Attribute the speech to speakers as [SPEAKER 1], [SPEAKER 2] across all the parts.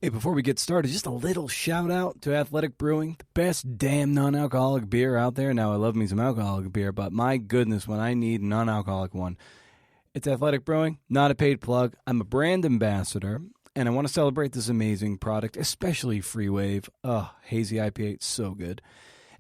[SPEAKER 1] Hey, before we get started, just a little shout out to Athletic Brewing, the best damn non-alcoholic beer out there. Now, I love me some alcoholic beer, but my goodness, when I need a non-alcoholic one, it's Athletic Brewing, not a paid plug. I'm a brand ambassador, and I want to celebrate this amazing product, especially Free Wave. Oh, hazy IPA, it's so good.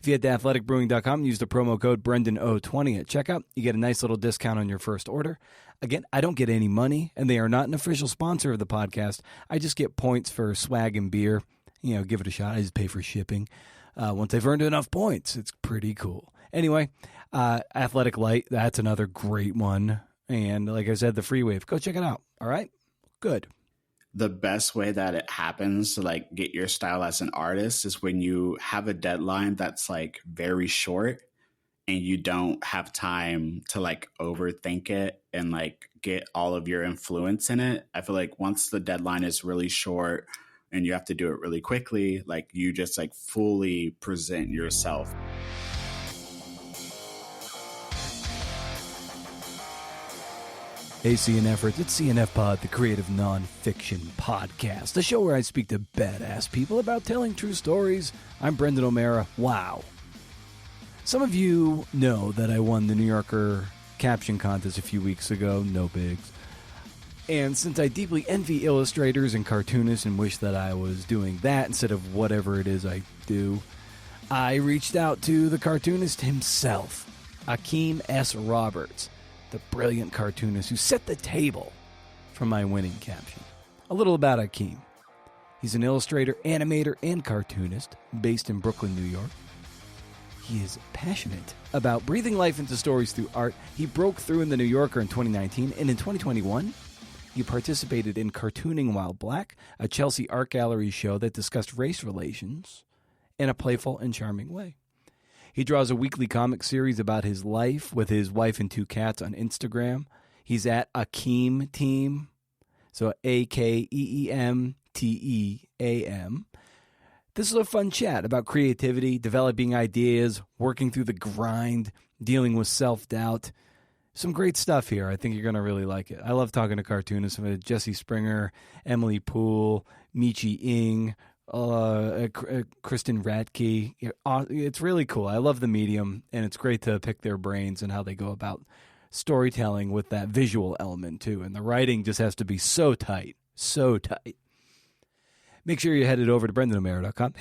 [SPEAKER 1] If you head to athleticbrewing.com and use the promo code Brendan020 at checkout, you get a nice little discount on your first order. Again, I don't get any money, and they are not an official sponsor of the podcast. I just get points for swag and beer. You know, give it a shot. I just pay for shipping. Once I've earned enough points, it's pretty cool. Anyway, Athletic Light, that's another great one. And like I said, the Free Wave. Go check it out. All right? Good.
[SPEAKER 2] The best way that it happens to like get your style as an artist is when you have a deadline that's like very short and you don't have time to like overthink it and like get all of your influence in it. I feel like once the deadline is really short and you have to do it really quickly, like you just like fully present yourself.
[SPEAKER 1] Hey, CNFers, it's CNF Pod, the creative nonfiction podcast, the show where I speak to badass people about telling true stories. I'm Brendan O'Mara. Wow. Some of you know that I won the New Yorker caption contest a few weeks ago. No bigs. And since I deeply envy illustrators and cartoonists and wish that I was doing that instead of whatever it is I do, I reached out to the cartoonist himself, Akeem S. Roberts, the brilliant cartoonist who set the table for my winning caption. A little about Akeem. He's an illustrator, animator, and cartoonist based in Brooklyn, New York. He is passionate about breathing life into stories through art. He broke through in the New Yorker in 2019, and in 2021, he participated in Cartooning While Black, a Chelsea art gallery show that discussed race relations in a playful and charming way. He draws a weekly comic series about his life with his wife and two cats on Instagram. He's at Akeem Team, so AKEEMTEAM. This is a fun chat about creativity, developing ideas, working through the grind, dealing with self-doubt. Some great stuff here. I think you're going to really like it. I love talking to cartoonists. Jesse Springer, Emily Poole, Michi Ng, Kristen Radke. It's really cool. I love the medium, and it's great to pick their brains and how they go about storytelling with that visual element, too. And the writing just has to be so tight, so tight. Make sure you headed over to BrendanO'Mara.com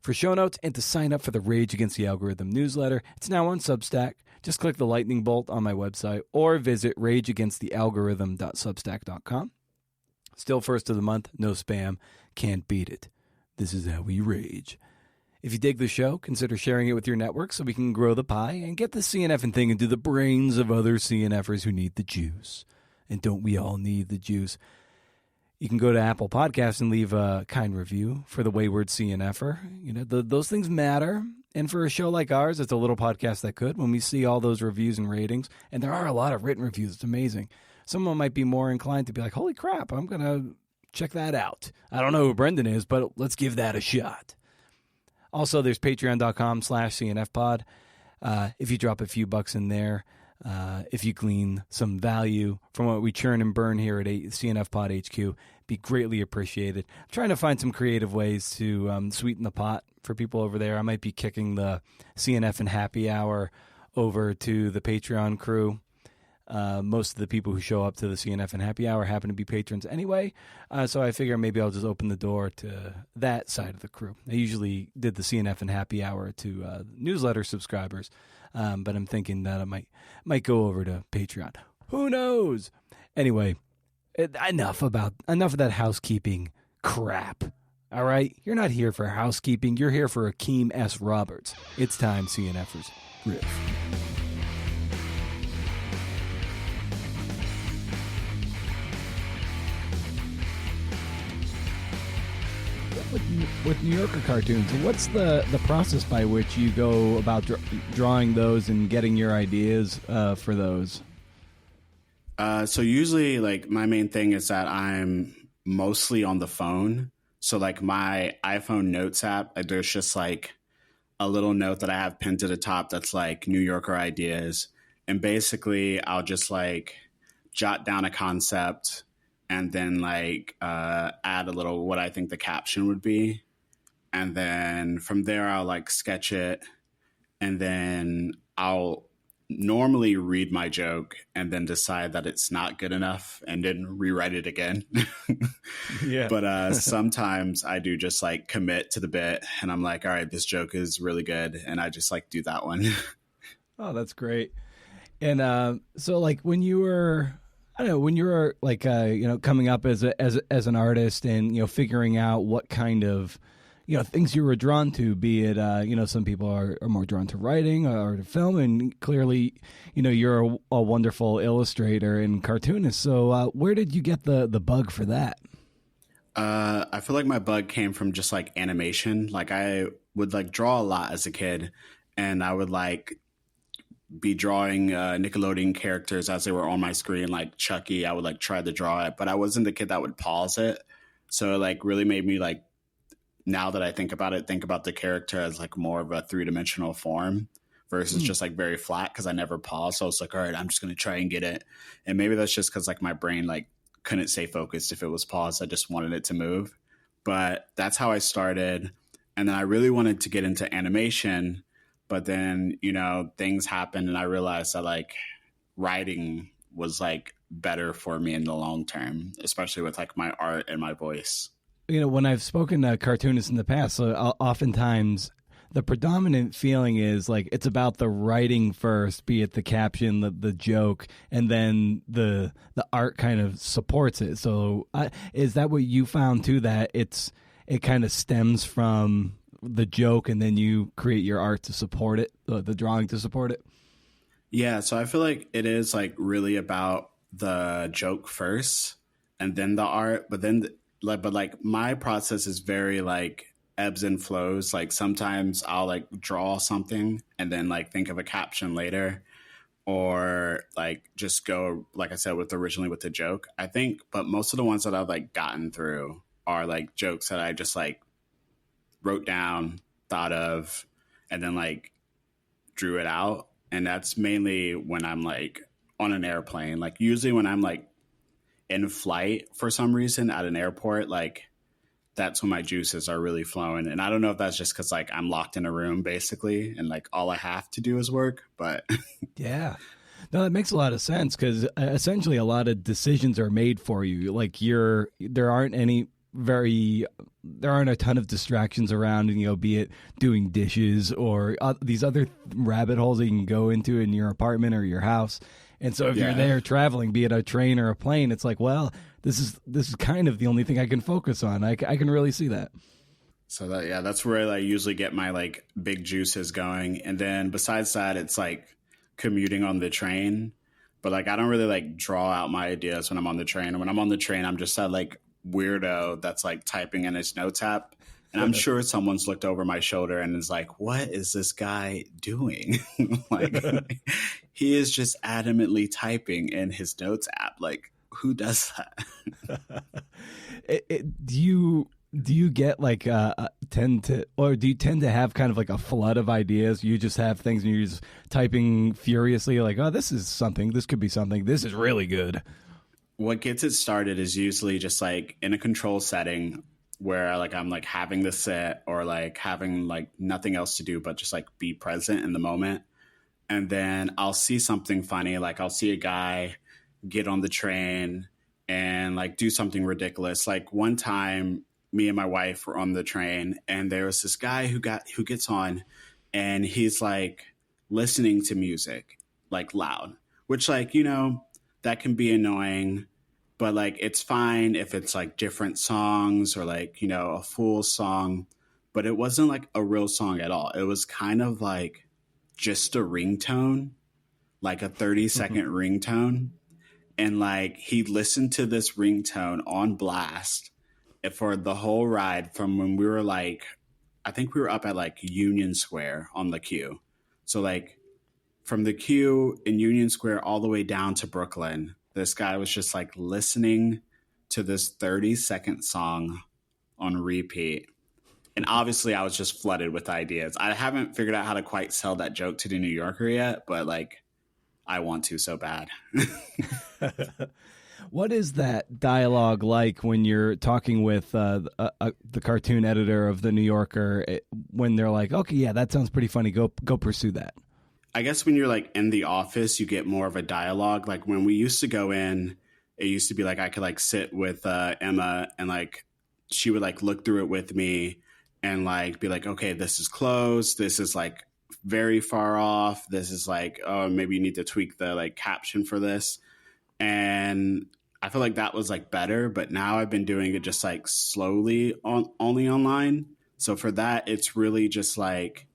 [SPEAKER 1] for show notes and to sign up for the Rage Against the Algorithm newsletter. It's now on Substack. Just click the lightning bolt on my website or visit rageagainstthealgorithm.substack.com. Still first of the month, no spam, can't beat it. This is how we rage. If you dig the show, consider sharing it with your network so we can grow the pie and get the CNF thing into the brains of other CNFers who need the juice. And don't we all need the juice? You can go to Apple Podcasts and leave a kind review for the wayward CNFer. You know, those things matter. And for a show like ours, it's a little podcast that could. When we see all those reviews and ratings, and there are a lot of written reviews, it's amazing. Someone might be more inclined to be like, holy crap, I'm going to check that out. I don't know who Brendan is, but let's give that a shot. Also, there's patreon.com/CNFpod. If you drop a few bucks in there, if you glean some value from what we churn and burn here at CNF Pod HQ, be greatly appreciated. I'm trying to find some creative ways to sweeten the pot for people over there. I might be kicking the CNF and Happy Hour over to the Patreon crew. Most of the people who show up to the CNF and Happy Hour happen to be patrons anyway, so I figure maybe I'll just open the door to that side of the crew. I usually did the CNF and Happy Hour to newsletter subscribers, but I'm thinking that I might go over to Patreon. Who knows? Anyway, enough of that housekeeping crap. All right? You're not here for housekeeping. You're here for Akeem S. Roberts. It's time, CNFers. Riff. With New Yorker cartoons, what's the process by which you go about drawing those and getting your ideas for those?
[SPEAKER 2] So usually, like, my main thing is that I'm mostly on the phone. So, like, my iPhone Notes app, there's just, like, a little note that I have pinned to the top that's, like, New Yorker ideas. And basically, I'll just, like, jot down a concept and then like add a little what I think the caption would be. And then from there, I'll like sketch it, and then I'll normally read my joke and then decide that it's not good enough and then rewrite it again.
[SPEAKER 1] Yeah.
[SPEAKER 2] But sometimes I do just like commit to the bit and I'm like, all right, this joke is really good. And I just like do that one.
[SPEAKER 1] Oh, that's great. And so like when you were, I don't know, when you were like, coming up as as an artist and, figuring out what kind of, things you were drawn to, be it, some people are more drawn to writing or to film, and clearly, you're a wonderful illustrator and cartoonist. So where did you get the bug for that?
[SPEAKER 2] I feel like my bug came from just like animation. Like I would like draw a lot as a kid, and I would like be drawing Nickelodeon characters as they were on my screen, like Chucky. I would like try to draw it, but I wasn't the kid that would pause it. So it like really made me like, now that I think about it, think about the character as like more of a three-dimensional form versus just like very flat, because I never paused. So I was like, all right, I'm just going to try and get it. And maybe that's just because like my brain like couldn't stay focused if it was paused. I just wanted it to move. But that's how I started. And then I really wanted to get into animation. But then, things happened and I realized that like writing was like better for me in the long term, especially with like my art and my voice.
[SPEAKER 1] When I've spoken to cartoonists in the past, so oftentimes the predominant feeling is like it's about the writing first, be it the caption, the joke, and then the art kind of supports it. So is that what you found too? That it kind of stems from the joke, and then you create your art to support it, the drawing to support it?
[SPEAKER 2] Yeah, so I feel like it is like really about the joke first, and then the art, but then but like my process is very like ebbs and flows. Like sometimes I'll like draw something and then like think of a caption later, or like just go, like I said, originally with the joke, I think. But most of the ones that I've like gotten through are like jokes that I just like wrote down, thought of, and then like drew it out. And that's mainly when I'm like on an airplane. Like usually when I'm like in flight for some reason at an airport, like that's when my juices are really flowing. And I don't know if that's just because like I'm locked in a room basically and like all I have to do is work, but
[SPEAKER 1] Yeah. No, that makes a lot of sense, because essentially a lot of decisions are made for you. Like there aren't a ton of distractions around, and be it doing dishes or these other rabbit holes that you can go into in your apartment or your house. And so if you're there traveling, be it a train or a plane, it's like, well, this is kind of the only thing I can focus on. I can really see that.
[SPEAKER 2] So that's where I usually get my like big juices going. And then besides that, it's like commuting on the train. But like I don't really like draw out my ideas when I'm on the train. When I'm on the train, I'm just that like weirdo that's like typing in his notes app. And I'm sure someone's looked over my shoulder and is like, what is this guy doing? Like, he is just adamantly typing in his notes app. Like, who does that?
[SPEAKER 1] Do you get like do you tend to have kind of like a flood of ideas? You just have things and you're just typing furiously, like, oh, this is something, this could be something, this is really good.
[SPEAKER 2] What gets it started is usually just like in a control setting where like I'm like having the set or like having like nothing else to do but just like be present in the moment. And then I'll see something funny, like I'll see a guy get on the train and like do something ridiculous. Like one time me and my wife were on the train and there was this guy who gets on and he's like listening to music like loud, which like, that can be annoying. But like it's fine if it's like different songs or like, a full song. But it wasn't like a real song at all. It was kind of like just a ringtone, like a 30-second ringtone. And like he listened to this ringtone on blast for the whole ride from when we were like, I think we were up at like Union Square on the queue. So like from the queue in Union Square all the way down to Brooklyn, this guy was just like listening to this 30-second song on repeat. And obviously I was just flooded with ideas. I haven't figured out how to quite sell that joke to the New Yorker yet, but like I want to so bad.
[SPEAKER 1] What is that dialogue like when you're talking with the cartoon editor of the New Yorker when they're like, "Okay, yeah, that sounds pretty funny. Go pursue that."
[SPEAKER 2] I guess when you're like in the office, you get more of a dialogue. Like when we used to go in, it used to be like I could like sit with Emma and like she would like look through it with me and like be like, okay, this is close. This is like very far off. This is like, oh, maybe you need to tweak the like caption for this. And I feel like that was like better, but now I've been doing it just like slowly on only online. So for that, it's really just like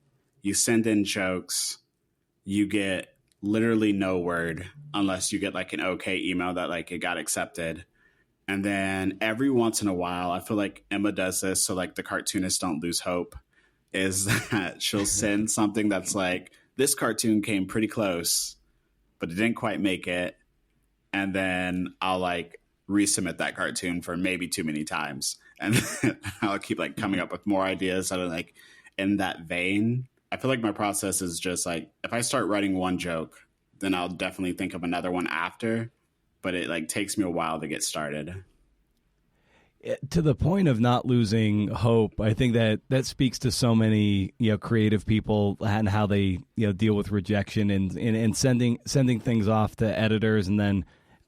[SPEAKER 2] you send in jokes, you get literally no word unless you get like an okay email that like it got accepted. And then every once in a while, I feel like Emma does this so like the cartoonists don't lose hope, is that she'll send something that's like, this cartoon came pretty close, but it didn't quite make it. And then I'll like resubmit that cartoon for maybe too many times. And then I'll keep like coming up with more ideas that are like in that vein. I feel like my process is just like, if I start writing one joke, then I'll definitely think of another one after, but it like takes me a while to get started.
[SPEAKER 1] To the point of not losing hope, I think that speaks to so many creative people and how they deal with rejection and sending things off to editors and then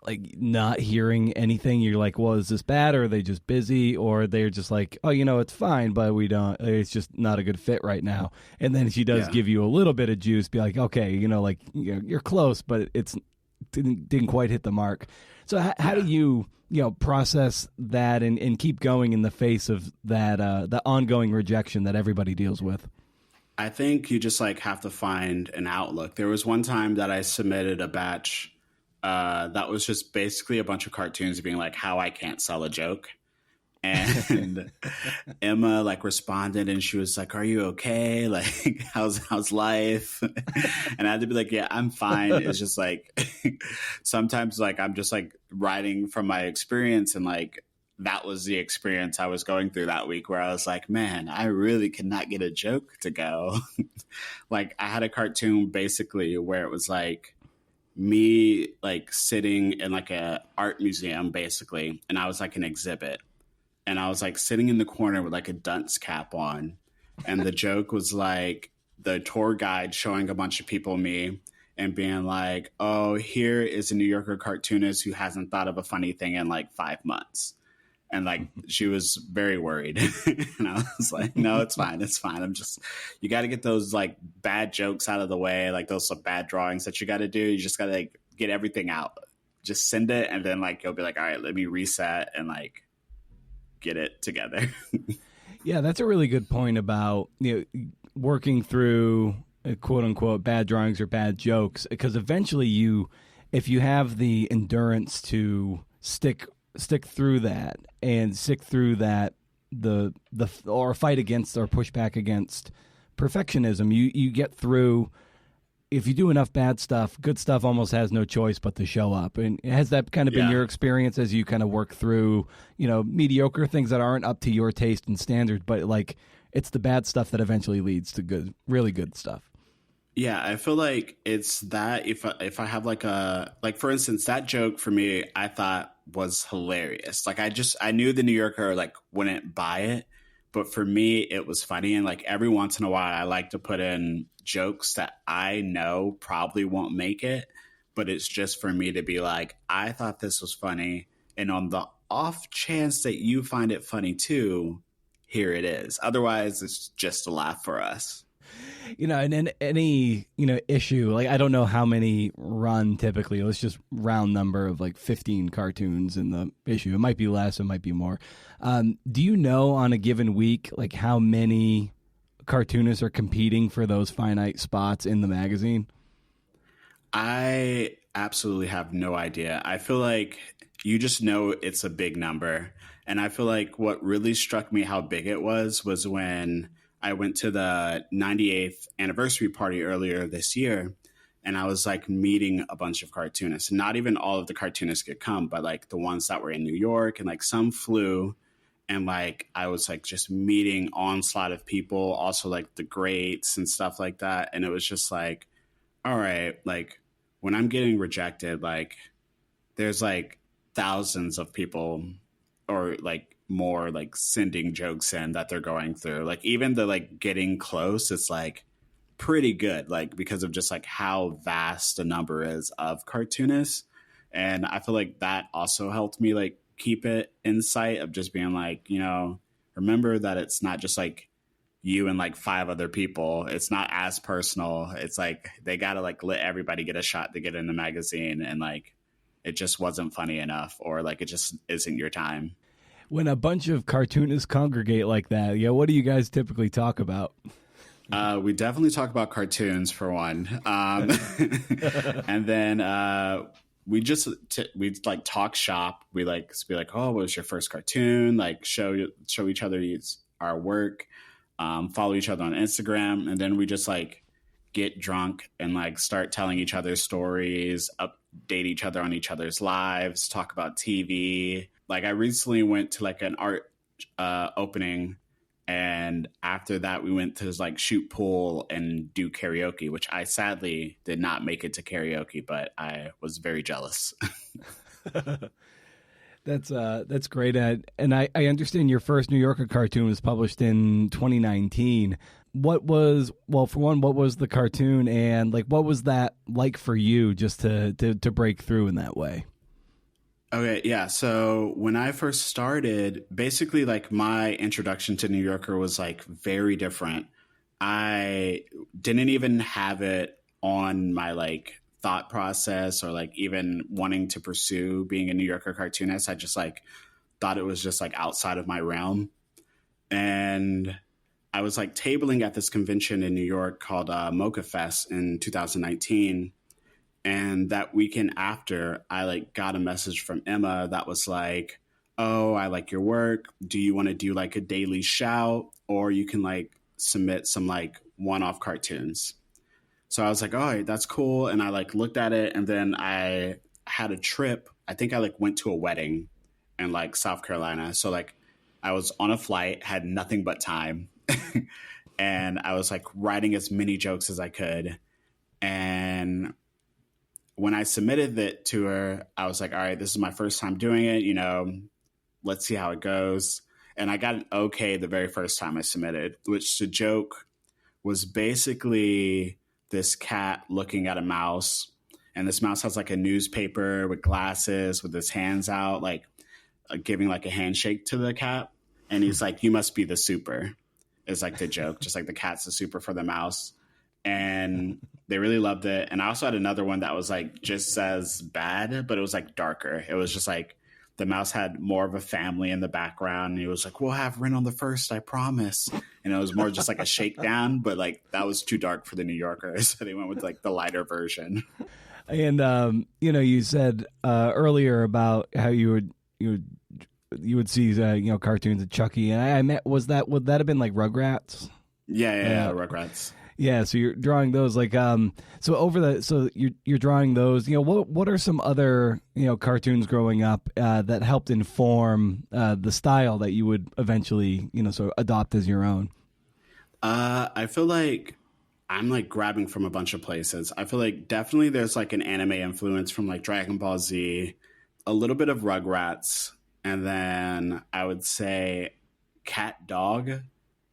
[SPEAKER 1] like not hearing anything. You're like, well, is this bad, or are they just busy, or they're just like, oh, it's fine, but we don't. It's just not a good fit right now. And then she does give you a little bit of juice, be like, okay, like you're close, but it's didn't quite hit the mark. So how do you process that and keep going in the face of that the ongoing rejection that everybody deals with?
[SPEAKER 2] I think you just like have to find an outlook. There was one time that I submitted a batch that was just basically a bunch of cartoons being like how I can't sell a joke. And Emma like responded and she was like, are you okay? Like, how's life? And I had to be like, yeah, I'm fine. It's just like, sometimes like, I'm just like writing from my experience. And like, that was the experience I was going through that week where I was like, man, I really cannot get a joke to go. Like I had a cartoon basically where it was like me like sitting in like a art museum basically. And I was like an exhibit. And I was like sitting in the corner with like a dunce cap on. And the joke was like the tour guide showing a bunch of people me and being like, oh, here is a New Yorker cartoonist who hasn't thought of a funny thing in like 5 months. And like, she was very worried. And I was like, no, it's fine. It's fine. You got to get those like bad jokes out of the way. Like those bad drawings that you got to do. You just got to like get everything out. Just send it. And then like, you'll be like, all right, let me reset and like, get it together.
[SPEAKER 1] Yeah, that's a really good point about working through quote unquote bad drawings or bad jokes, because eventually if you have the endurance to stick through that and stick through that or fight against or push back against perfectionism, you get through. If you do enough bad stuff, good stuff almost has no choice but to show up. And has that kind of been your experience as you kind of work through, mediocre things that aren't up to your taste and standard, but like it's the bad stuff that eventually leads to good, really good stuff?
[SPEAKER 2] Yeah, I feel like it's that if I have like for instance, that joke for me, I thought was hilarious. Like I knew the New Yorker like wouldn't buy it, but for me, it was funny. And like every once in a while, I like to put in jokes that I know probably won't make it, but it's just for me to be like, I thought this was funny. And on the off chance that you find it funny too, here it is. Otherwise, it's just a laugh for us.
[SPEAKER 1] And then any, issue, like I don't know how many run typically. Let's just round number of like 15 cartoons in the issue. It might be less, it might be more. Do you know on a given week, like how many cartoonists are competing for those finite spots in the magazine?
[SPEAKER 2] I absolutely have no idea. I feel like you just know it's a big number. And I feel like what really struck me how big it was when I went to the 98th anniversary party earlier this year, and I was like meeting a bunch of cartoonists. Not even all of the cartoonists could come, but like the ones that were in New York, and like some flew. And like I was like just meeting onslaught of people, also like the greats and stuff like that. And it was just like, all right, like when I'm getting rejected, like there's like thousands of people or like more like sending jokes in that they're going through. Like even the like getting close, it's like pretty good, like because of just like how vast the number is of cartoonists. And I feel like that also helped me like keep it in sight of just being like, remember that it's not just like you and like five other people. It's not as personal. It's like they gotta like let everybody get a shot to get in the magazine, and like it just wasn't funny enough, or like it just isn't your time.
[SPEAKER 1] When a bunch of cartoonists congregate like that, what do you guys typically talk about?
[SPEAKER 2] We definitely talk about cartoons for one, and then we just we like talk shop. We like be like, oh, what was your first cartoon? Like show each other our work, follow each other on Instagram, and then we just like get drunk and like start telling each other stories, update each other on each other's lives, talk about TV. Like I recently went to like an art opening, and after that we went to like shoot pool and do karaoke, which I sadly did not make it to karaoke, but I was very jealous.
[SPEAKER 1] That's great, Ed. And I understand your first New Yorker cartoon was published in 2019. What was the cartoon, and like what was that like for you just to break through in that way?
[SPEAKER 2] Okay, yeah. So when I first started, basically like my introduction to New Yorker was like very different. I didn't even have it on my like thought process or like even wanting to pursue being a New Yorker cartoonist. I just like thought it was just like outside of my realm. And I was like tabling at this convention in New York called Mocha Fest in 2019. And that weekend after, I like got a message from Emma that was like, oh, I like your work. Do you want to do like a daily shout, or you can like submit some like one-off cartoons? So I was like, all right, that's cool. And I like looked at it, and then I had a trip. I think I like went to a wedding in like South Carolina. So like I was on a flight, had nothing but time. And I was like writing as many jokes as I could. And when I submitted it to her, I was like, all right, this is my first time doing it. Let's see how it goes. And I got an okay the very first time I submitted, which the joke was basically this cat looking at a mouse. And this mouse has like a newspaper with glasses with his hands out, like giving like a handshake to the cat. And he's like, you must be the super, is like the joke, just like the cat's the super for the mouse. And they really loved it. And I also had another one that was like just as bad, but it was like darker. It was just like the mouse had more of a family in the background. And he was like, we'll have Ren on the first, I promise. And it was more just like a shakedown, but like that was too dark for the New Yorkers. So they went with like the lighter version.
[SPEAKER 1] And you said earlier about how you would see cartoons of Chucky, and I met would that have been like Rugrats?
[SPEAKER 2] Yeah, Rugrats.
[SPEAKER 1] Yeah, so you're drawing those like so you're drawing those. What are some other cartoons growing up that helped inform the style that you would eventually sort of adopt as your own?
[SPEAKER 2] I feel like I'm like grabbing from a bunch of places. I feel like definitely there's like an anime influence from like Dragon Ball Z, a little bit of Rugrats, and then I would say Cat Dog.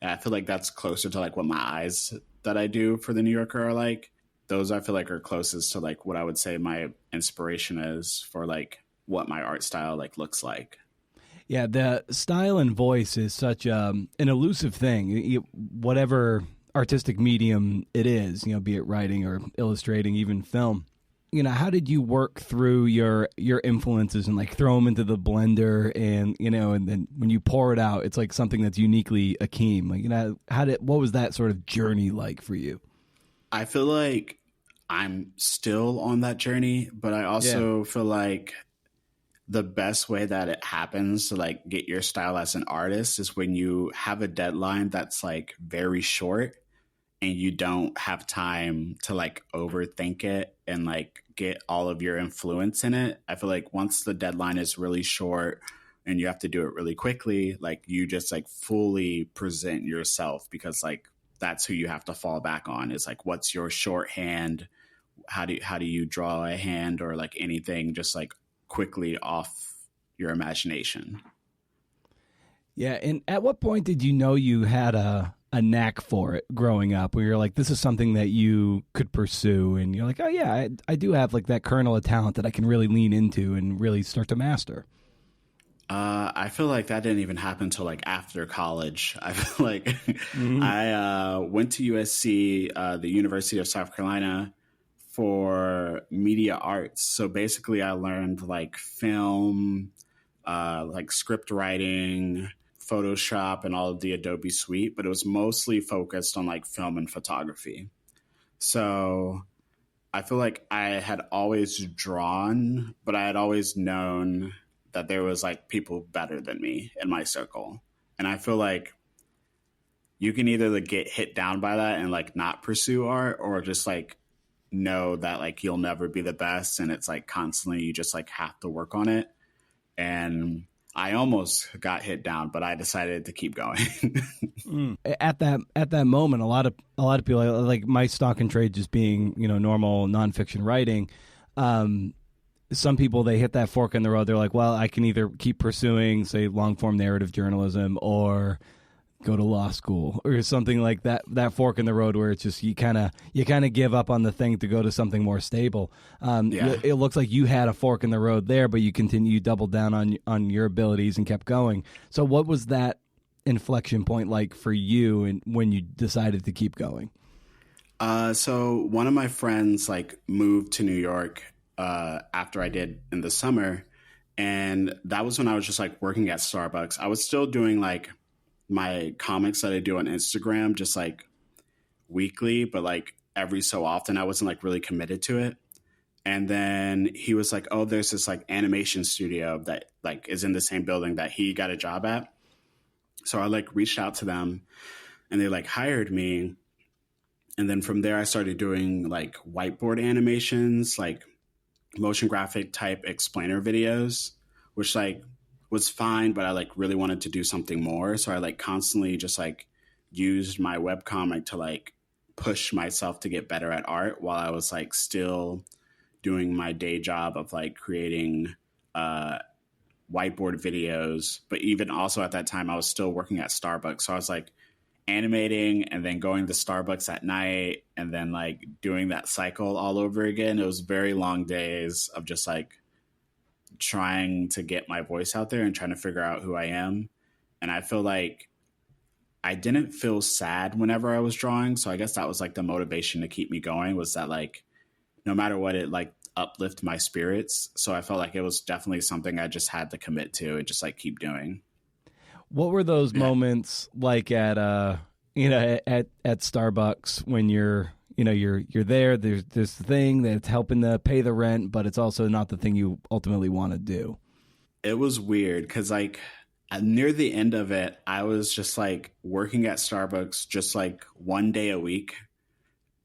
[SPEAKER 2] I feel like that's closer to like what my eyes that I do for the New Yorker are like. Those I feel like are closest to like what I would say my inspiration is for like what my art style like looks like.
[SPEAKER 1] Yeah, the style and voice is such an elusive thing. Whatever artistic medium it is, be it writing or illustrating, even film. How did you work through your influences and like throw them into the blender and and then when you pour it out, it's like something that's uniquely Akeem. Like what was that sort of journey like for you?
[SPEAKER 2] I feel like I'm still on that journey, but I also feel like the best way that it happens to like get your style as an artist is when you have a deadline that's like very short and you don't have time to like overthink it and like get all of your influence in it. I feel like once the deadline is really short and you have to do it really quickly, like you just like fully present yourself, because like that's who you have to fall back on, is like what's your shorthand, how do you draw a hand or like anything just like quickly off your imagination.
[SPEAKER 1] Yeah, and at what point did you know you had a knack for it growing up, where you're like, this is something that you could pursue, and you're like, oh yeah, I do have like that kernel of talent that I can really lean into and really start to master?
[SPEAKER 2] I feel like that didn't even happen until like after college. I feel like
[SPEAKER 1] Mm-hmm.
[SPEAKER 2] I went to USC, the University of South Carolina, for media arts. So basically, I learned like film, like script writing, Photoshop, and all of the Adobe suite, but it was mostly focused on like film and photography. So I feel like I had always drawn, but I had always known that there was like people better than me in my circle. And I feel like you can either like get hit down by that and like not pursue art, or just like know that like you'll never be the best, and it's like constantly you just like have to work on it. And I almost got hit down, but I decided to keep going.
[SPEAKER 1] At that moment, a lot of people, like my stock and trade just being normal nonfiction writing. Some people, they hit that fork in the road. They're like, well, I can either keep pursuing, say, long form narrative journalism, or go to law school or something like that. That fork in the road where it's just you kind of give up on the thing to go to something more stable.
[SPEAKER 2] Yeah.
[SPEAKER 1] It looks like you had a fork in the road there, but you doubled down on your abilities and kept going. So what was that inflection point like for you, and when you decided to keep going?
[SPEAKER 2] So one of my friends like moved to New York after I did in the summer, and that was when I was just like working at Starbucks. I was still doing like my comics that I do on Instagram, just like weekly, but like every so often. I wasn't like really committed to it. And then he was like, "Oh, there's this like animation studio that like is in the same building that he got a job at." So I like reached out to them, and they like hired me. And then from there, I started doing like whiteboard animations, like motion graphic type explainer videos, which like was fine, but I like really wanted to do something more. So I like constantly just like used my webcomic to like push myself to get better at art while I was like still doing my day job of like creating uh, whiteboard videos. But even also at that time, I was still working at Starbucks. So I was like animating and then going to Starbucks at night and then like doing that cycle all over again. It was very long days of just like trying to get my voice out there and trying to figure out who I am. And I feel like I didn't feel sad whenever I was drawing. So I guess that was like the motivation to keep me going, was that like no matter what, it like uplift my spirits. So I felt like it was definitely something I just had to commit to and just like keep doing.
[SPEAKER 1] What were those
[SPEAKER 2] Yeah.
[SPEAKER 1] moments like at at Starbucks when you're there? There's this thing that's helping to pay the rent, but it's also not the thing you ultimately want to do.
[SPEAKER 2] It was weird because like near the end of it, I was just like working at Starbucks just like one day a week,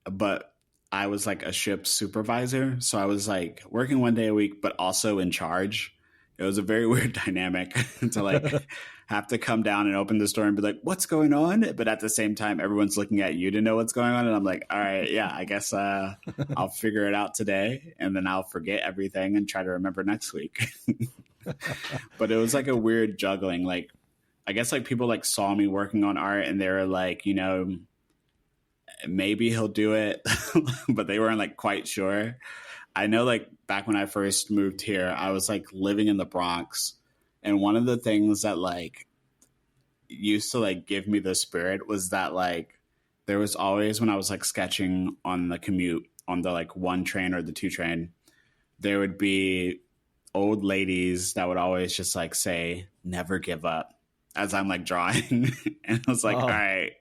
[SPEAKER 2] but I was like a ship supervisor. So I was like working one day a week, but also in charge. It was a very weird dynamic to like have to come down and open the store and be like, what's going on? But at the same time, everyone's looking at you to know what's going on. And I'm like, all right, yeah, I guess I'll figure it out today. And then I'll forget everything and try to remember next week. But it was like a weird juggling. Like, I guess like people like saw me working on art and they were like, maybe he'll do it, but they weren't like quite sure. I know like back when I first moved here, I was like living in the Bronx. And one of the things that like used to like give me the spirit was that like there was always, when I was like sketching on the commute on the like one train or the two train, there would be old ladies that would always just like say, never give up, as I'm like drawing. And I was like, all
[SPEAKER 1] Oh,
[SPEAKER 2] right,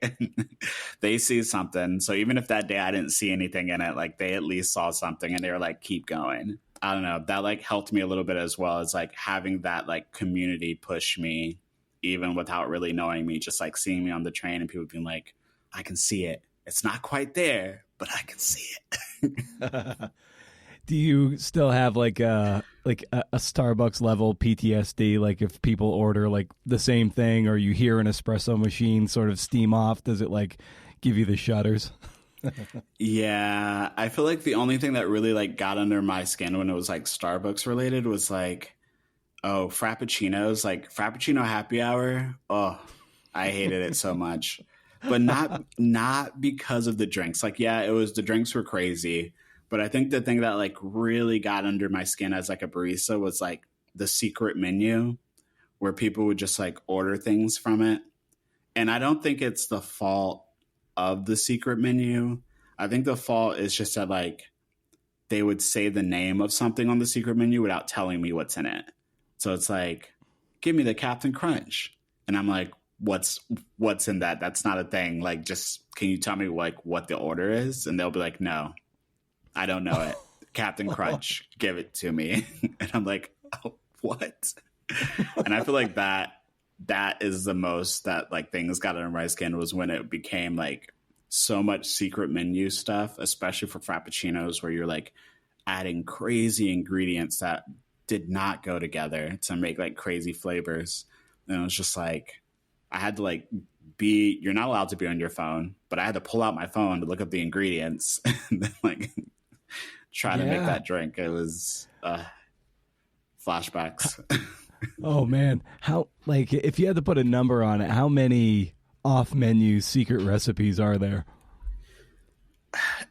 [SPEAKER 2] they see something. So even if that day I didn't see anything in it, like they at least saw something and they were like, keep going. I don't know. That like helped me a little bit, as well as like having that like community push me, even without really knowing me, just like seeing me on the train and people being like, I can see it. It's not quite there, but I can see it.
[SPEAKER 1] do you still have like a Starbucks level PTSD? Like if people order like the same thing, or you hear an espresso machine sort of steam off, does it like give you the shudders?
[SPEAKER 2] Yeah, I feel like the only thing that really like got under my skin when it was like Starbucks related was like Oh, Frappuccinos, like Frappuccino happy hour. Oh, I hated it so much. But not because of the drinks. Like, yeah, it was the drinks were crazy. But I think the thing that like really got under my skin as like a barista was like the secret menu where people would just like order things from it. And I don't think it's the fault of the secret menu. I think the fault is just that like they would say the name of something on the secret menu without telling me what's in it. So it's like, give me the Captain Crunch. And I'm like, what's in that? That's not a thing. Like, just can you tell me like what the order is? And they'll be like, no, I don't know it. Captain Crunch, give it to me. And I'm like, oh, what? And I feel like that is the most that like things got under my skin was when it became like so much secret menu stuff, especially for Frappuccinos where you're like adding crazy ingredients that did not go together to make like crazy flavors. And it was just like, I had to like you're not allowed to be on your phone, but I had to pull out my phone to look up the ingredients and then like try to make that drink. It was flashbacks.
[SPEAKER 1] Oh man, how like if you had to put a number on it, how many off-menu secret recipes are there?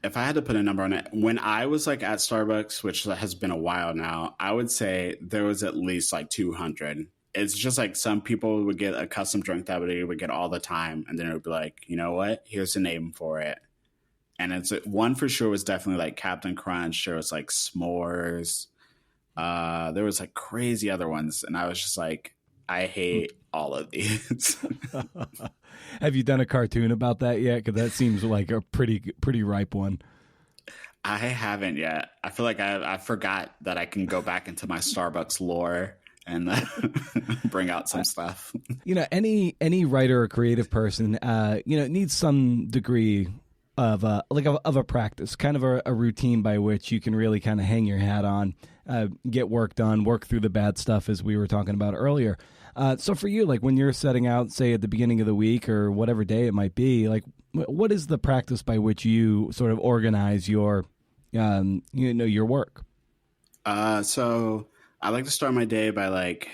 [SPEAKER 2] If I had to put a number on it, when I was like at Starbucks, which has been a while now, I would say there was at least like 200. It's just like some people would get a custom drink that they would get all the time, and then it would be like, you know what? Here's the name for it. And it's one for sure was definitely like Captain Crunch. There was like s'mores. There was like crazy other ones, and I was just like, I hate all of these.
[SPEAKER 1] Have you done a cartoon about that yet? Because that seems like a pretty ripe one.
[SPEAKER 2] I haven't yet. I feel like I forgot that I can go back into my Starbucks lore and bring out some stuff.
[SPEAKER 1] You know, any writer or creative person, needs some degree of a practice, kind of a routine by which you can really kind of hang your hat on, get work done, work through the bad stuff as we were talking about earlier. So for you, like when you're setting out, say at the beginning of the week or whatever day it might be, like what is the practice by which you sort of organize your, your work?
[SPEAKER 2] So I like to start my day by like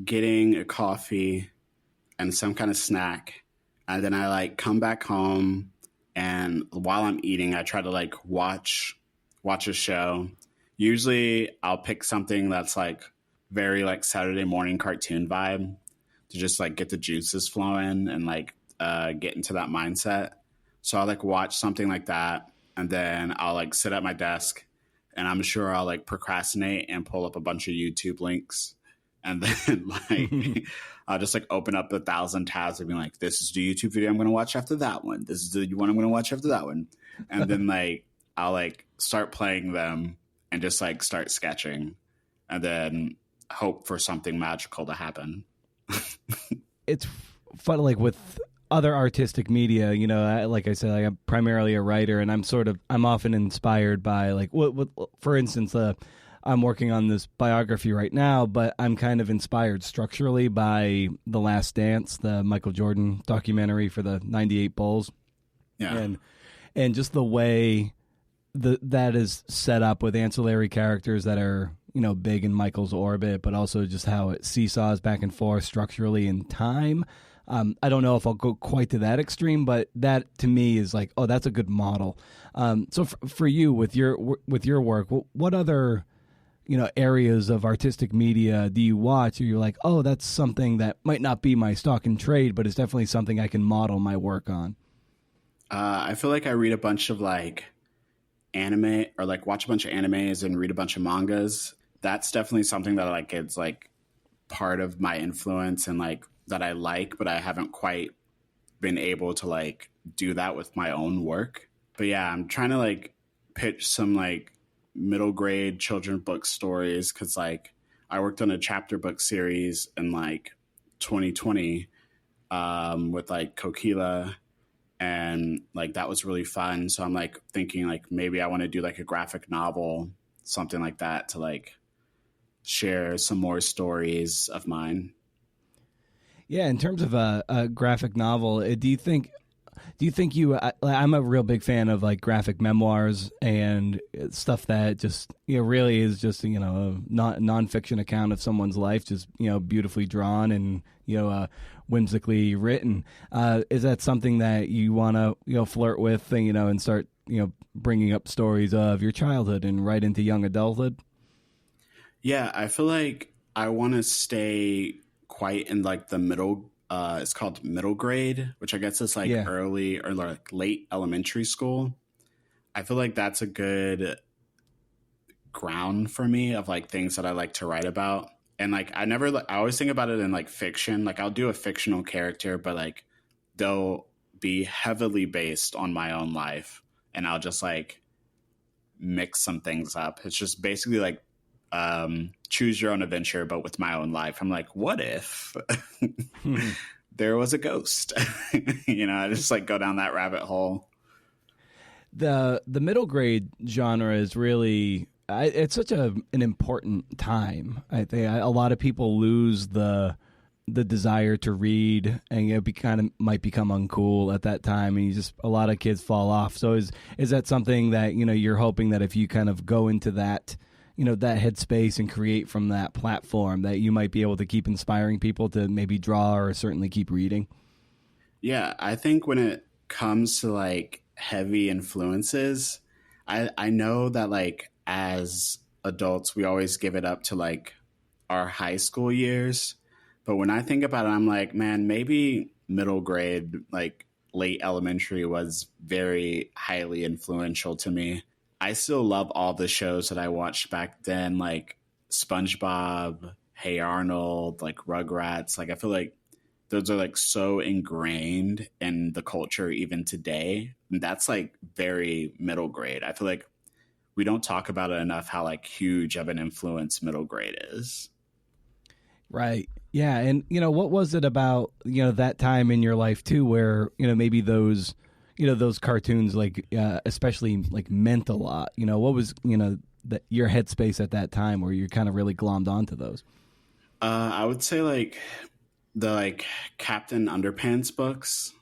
[SPEAKER 2] getting a coffee and some kind of snack. And then I like come back home, and while I'm eating, I try to like watch a show. Usually I'll pick something that's like very like Saturday morning cartoon vibe to just like get the juices flowing and like get into that mindset. So I'll like watch something like that, and then I'll like sit at my desk, and I'm sure I'll like procrastinate and pull up a bunch of YouTube links, and then like I'll just like open up 1,000 tabs and be like, this is the YouTube video I'm going to watch after that one. This is the one I'm going to watch after that one. And then like I'll like start playing them and just like start sketching, and then hope for something magical to happen.
[SPEAKER 1] It's fun, like with other artistic media, like I said, like I'm primarily a writer, and I'm often inspired by like what for instance, I'm working on this biography right now, but I'm kind of inspired structurally by The Last Dance, the Michael Jordan documentary for the '98 Bulls.
[SPEAKER 2] Yeah.
[SPEAKER 1] And just the way that is set up with ancillary characters that are, big in Michael's orbit, but also just how it seesaws back and forth structurally in time. I don't know if I'll go quite to that extreme, but that to me is like, oh, that's a good model. So for you with your work, what other areas of artistic media do you watch or you're like, oh, that's something that might not be my stock and trade, but it's definitely something I can model my work on?
[SPEAKER 2] I feel like I read a bunch of like anime, or like watch a bunch of animes and read a bunch of mangas. That's definitely something that like it's like part of my influence and like that I like, but I haven't quite been able to like do that with my own work. But yeah, I'm trying to like pitch some like middle grade children book stories, because like I worked on a chapter book series in like 2020 with like Kokila, and like that was really fun. So I'm like thinking like maybe I want to do like a graphic novel, something like that, to like share some more stories of mine.
[SPEAKER 1] Yeah, in terms of a graphic novel, do you think Do you think I'm a real big fan of like graphic memoirs and stuff that just really is just a nonfiction account of someone's life, just beautifully drawn and whimsically written. Is that something that you want to flirt with and start bringing up stories of your childhood and right into young adulthood?
[SPEAKER 2] Yeah, I feel like I want to stay quite in like the middle. It's called middle grade, which I guess is like
[SPEAKER 1] Yeah.
[SPEAKER 2] early or like late elementary school. I feel like that's a good ground for me of like things that I like to write about. And like I always think about it in like fiction. Like I'll do a fictional character, but like they'll be heavily based on my own life, and I'll just like mix some things up. It's just basically like choose your own adventure, but with my own life. I'm like, what if there was a ghost? I just like go down that rabbit hole.
[SPEAKER 1] The middle grade genre is really it's such an important time. I think a lot of people lose the desire to read, and might become uncool at that time, and a lot of kids fall off. So is that something that you're hoping that if you kind of go into that that headspace and create from that platform, that you might be able to keep inspiring people to maybe draw or certainly keep reading?
[SPEAKER 2] Yeah, I think when it comes to like heavy influences, I know that like as adults we always give it up to like our high school years, but when I think about it, I'm like, man, maybe middle grade, like late elementary, was very highly influential to me. I still love all the shows that I watched back then, like SpongeBob, Hey Arnold, like Rugrats. Like I feel like those are like so ingrained in the culture even today. And that's like very middle grade. I feel like we don't talk about it enough how like huge of an influence middle grade is.
[SPEAKER 1] Right. Yeah. And, what was it about, that time in your life too, where, maybe those cartoons, like, especially like meant a lot, what was, your headspace at that time where you kind of really glommed onto those?
[SPEAKER 2] I would say like the like Captain Underpants books.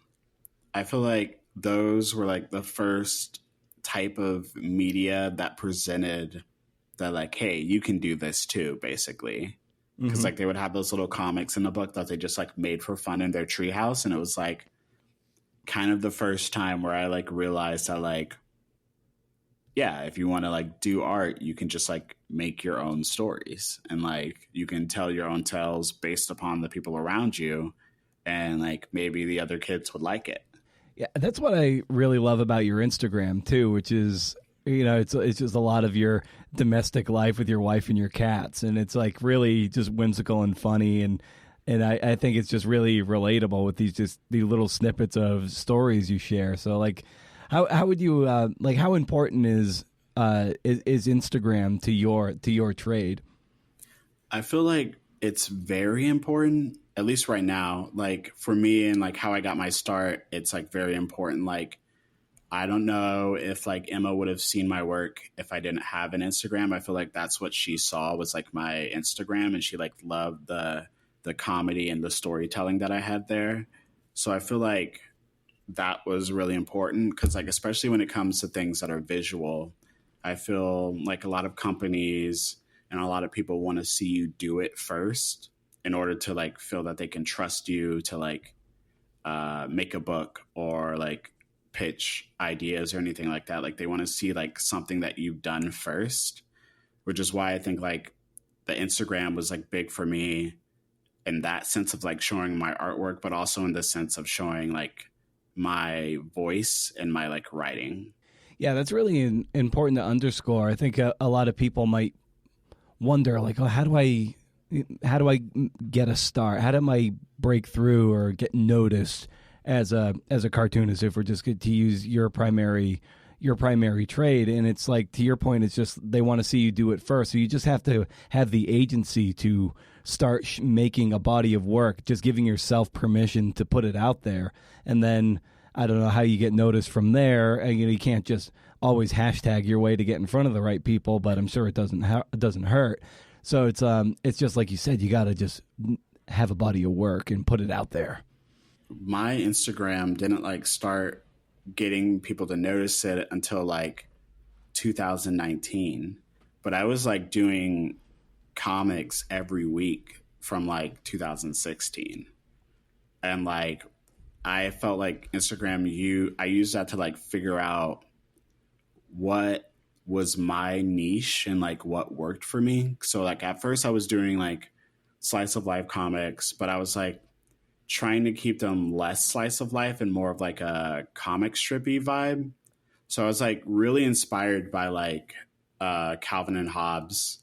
[SPEAKER 2] I feel like those were like the first type of media that presented that like, hey, you can do this too, basically. Because like they would have those little comics in the book that they just like made for fun in their treehouse, and it was like kind of the first time where I like realized that like, yeah, if you want to like do art, you can just like make your own stories, and like you can tell your own tales based upon the people around you, and like maybe the other kids would like it.
[SPEAKER 1] Yeah, that's what I really love about your Instagram too, which is it's just a lot of your domestic life with your wife and your cats, and it's like really just whimsical and funny, and I think it's just really relatable with these little snippets of stories you share. So like, how would you like, how important is Instagram to your trade?
[SPEAKER 2] I feel like it's very important, at least right now. Like for me and like how I got my start, it's like very important. Like I don't know if like Emma would have seen my work if I didn't have an Instagram. I feel like that's what she saw was like my Instagram, and she like loved the comedy and the storytelling that I had there. So I feel like that was really important because like especially when it comes to things that are visual, I feel like a lot of companies and a lot of people want to see you do it first in order to like feel that they can trust you to like make a book or like pitch ideas or anything like that. Like they want to see like something that you've done first, which is why I think like the Instagram was like big for me in that sense of like showing my artwork, but also in the sense of showing like my voice and my like writing.
[SPEAKER 1] Yeah, that's really important to underscore. I think a lot of people might wonder like, oh, how do I get a start? How do I break through or get noticed as a cartoonist, if we're just to use your primary trade? And it's like, to your point, it's just they want to see you do it first. So you just have to have the agency to start making a body of work, just giving yourself permission to put it out there. And then I don't know how you get noticed from there. And you can't just always hashtag your way to get in front of the right people, but I'm sure it doesn't hurt. So it's just like you said, you got to just have a body of work and put it out there.
[SPEAKER 2] my Instagram didn't like start getting people to notice it until like 2019. But I was like doing comics every week from like 2016. And like I felt like I used that to like figure out what was my niche and like what worked for me. So like at first I was doing like slice of life comics, but I was like trying to keep them less slice of life and more of like a comic strippy vibe. So I was like really inspired by like Calvin and Hobbes.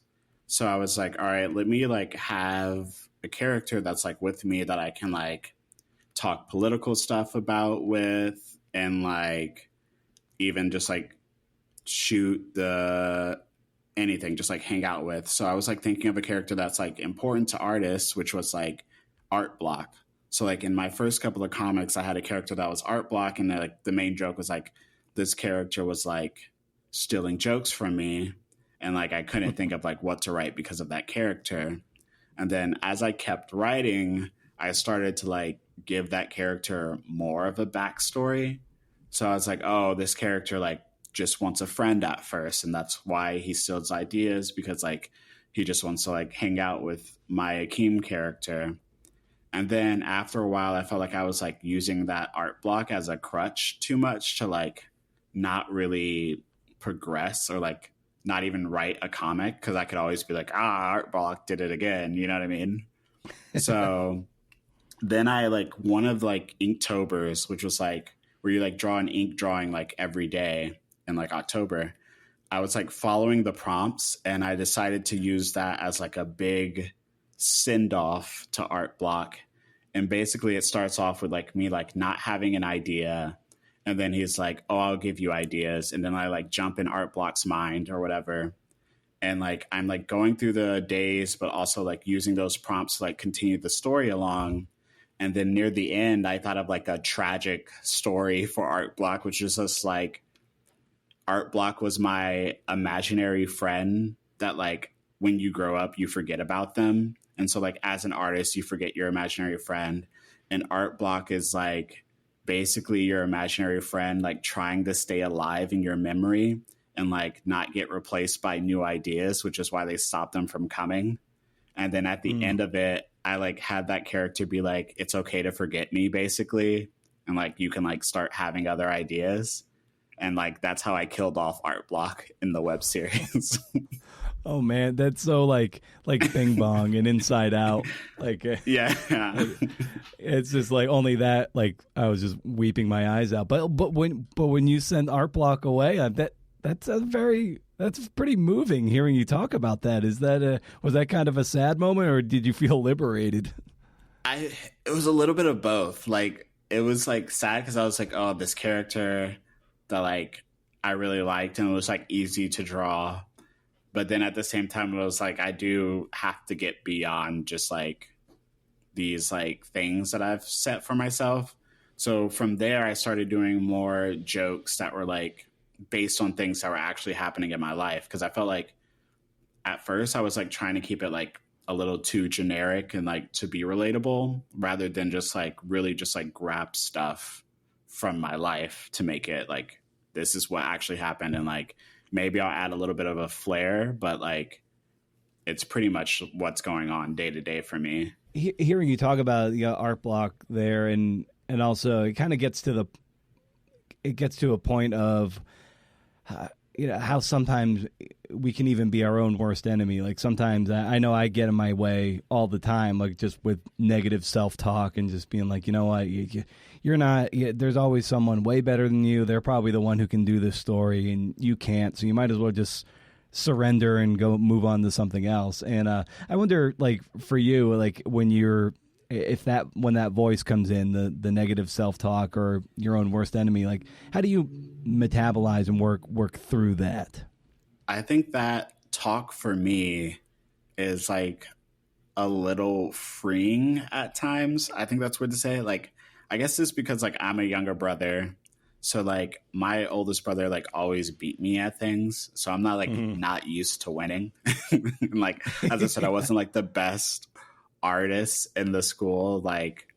[SPEAKER 2] So I was like, all right, let me like have a character that's like with me that I can like talk political stuff about with, and like even just like shoot the anything, just like hang out with. So I was like thinking of a character that's like important to artists, which was like art block. So like in my first couple of comics, I had a character that was art block, and like the main joke was like this character was like stealing jokes from me, and like I couldn't think of like what to write because of that character. And then as I kept writing, I started to like give that character more of a backstory. So I was like, oh, this character like just wants a friend at first, and that's why he steals ideas, because like he just wants to like hang out with my Akeem character. And then after a while, I felt like I was like using that art block as a crutch too much to like not really progress or like not even write a comic, because I could always be like, art block did it again. You know what I mean? So then I like one of like Inktober's, which was like where you like draw an ink drawing like every day in like October. I was like following the prompts, and I decided to use that as like a big send off to art block. And basically it starts off with like me like not having an idea, and then he's like, oh, I'll give you ideas, and then I like jump in art block's mind or whatever, and like I'm like going through the days but also like using those prompts to like continue the story along. And then near the end I thought of like a tragic story for art block, which is just like art block was my imaginary friend that like when you grow up you forget about them, and so like as an artist you forget your imaginary friend, and art block is like basically your imaginary friend like trying to stay alive in your memory and like not get replaced by new ideas, which is why they stop them from coming. And then at the end of it, I like had that character be like, it's okay to forget me, basically, and like you can like start having other ideas. And like that's how I killed off art block in the web series.
[SPEAKER 1] Oh man, that's so like Bing Bong and Inside Out. Like
[SPEAKER 2] Yeah.
[SPEAKER 1] it's just like only that like I was just weeping my eyes out. But when you send art block away, that's pretty moving hearing you talk about that. Is that was that kind of a sad moment, or did you feel liberated?
[SPEAKER 2] It was a little bit of both. Like it was like sad because I was like, oh, this character that like I really liked and it was like easy to draw. But then at the same time, it was like I do have to get beyond just like these like things that I've set for myself. So from there, I started doing more jokes that were like based on things that were actually happening in my life. Because I felt like at first I was like trying to keep it like a little too generic and like to be relatable, rather than just like really just like grab stuff from my life to make it like this is what actually happened, and like maybe I'll add a little bit of a flair, but like it's pretty much what's going on day to day for me.
[SPEAKER 1] Hearing you talk about the art block there, and also it kind of gets to a point of how sometimes we can even be our own worst enemy. Like sometimes I know I get in my way all the time, like just with negative self-talk and just being like, you know what, you're not, there's always someone way better than you. They're probably the one who can do this story and you can't. So you might as well just surrender and go move on to something else. And I wonder, like for you, like when that voice comes in, the negative self-talk or your own worst enemy, like how do you metabolize and work through that?
[SPEAKER 2] I think that talk for me is like a little freeing at times. I think that's weird to say. Like, I guess it's because like I'm a younger brother. So like my oldest brother like always beat me at things. So I'm not like not used to winning. And, like, as I said, I wasn't like the best artist in the school. Like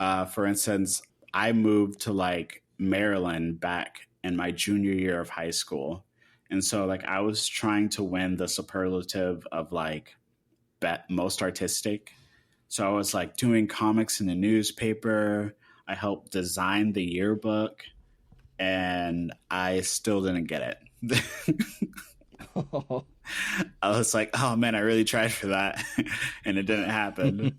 [SPEAKER 2] For instance, I moved to like Maryland back in my junior year of high school. And so like I was trying to win the superlative of like most artistic. So I was like doing comics in the newspaper. I helped design the yearbook and I still didn't get it. I was like, oh man, I really tried for that and it didn't happen.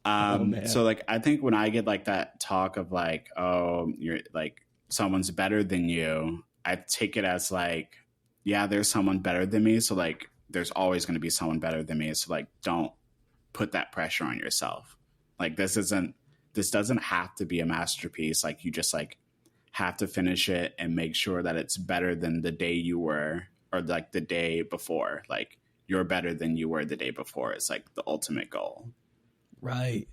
[SPEAKER 1] Oh man.
[SPEAKER 2] So like I think when I get like that talk of like, oh, you're like someone's better than you, I take it as like, yeah, there's someone better than me. So like there's always going to be someone better than me. So like don't put that pressure on yourself. Like this doesn't have to be a masterpiece. Like you just like have to finish it and make sure that it's better than the day you were or like the day before. Like you're better than you were the day before. It's like the ultimate goal.
[SPEAKER 1] Right.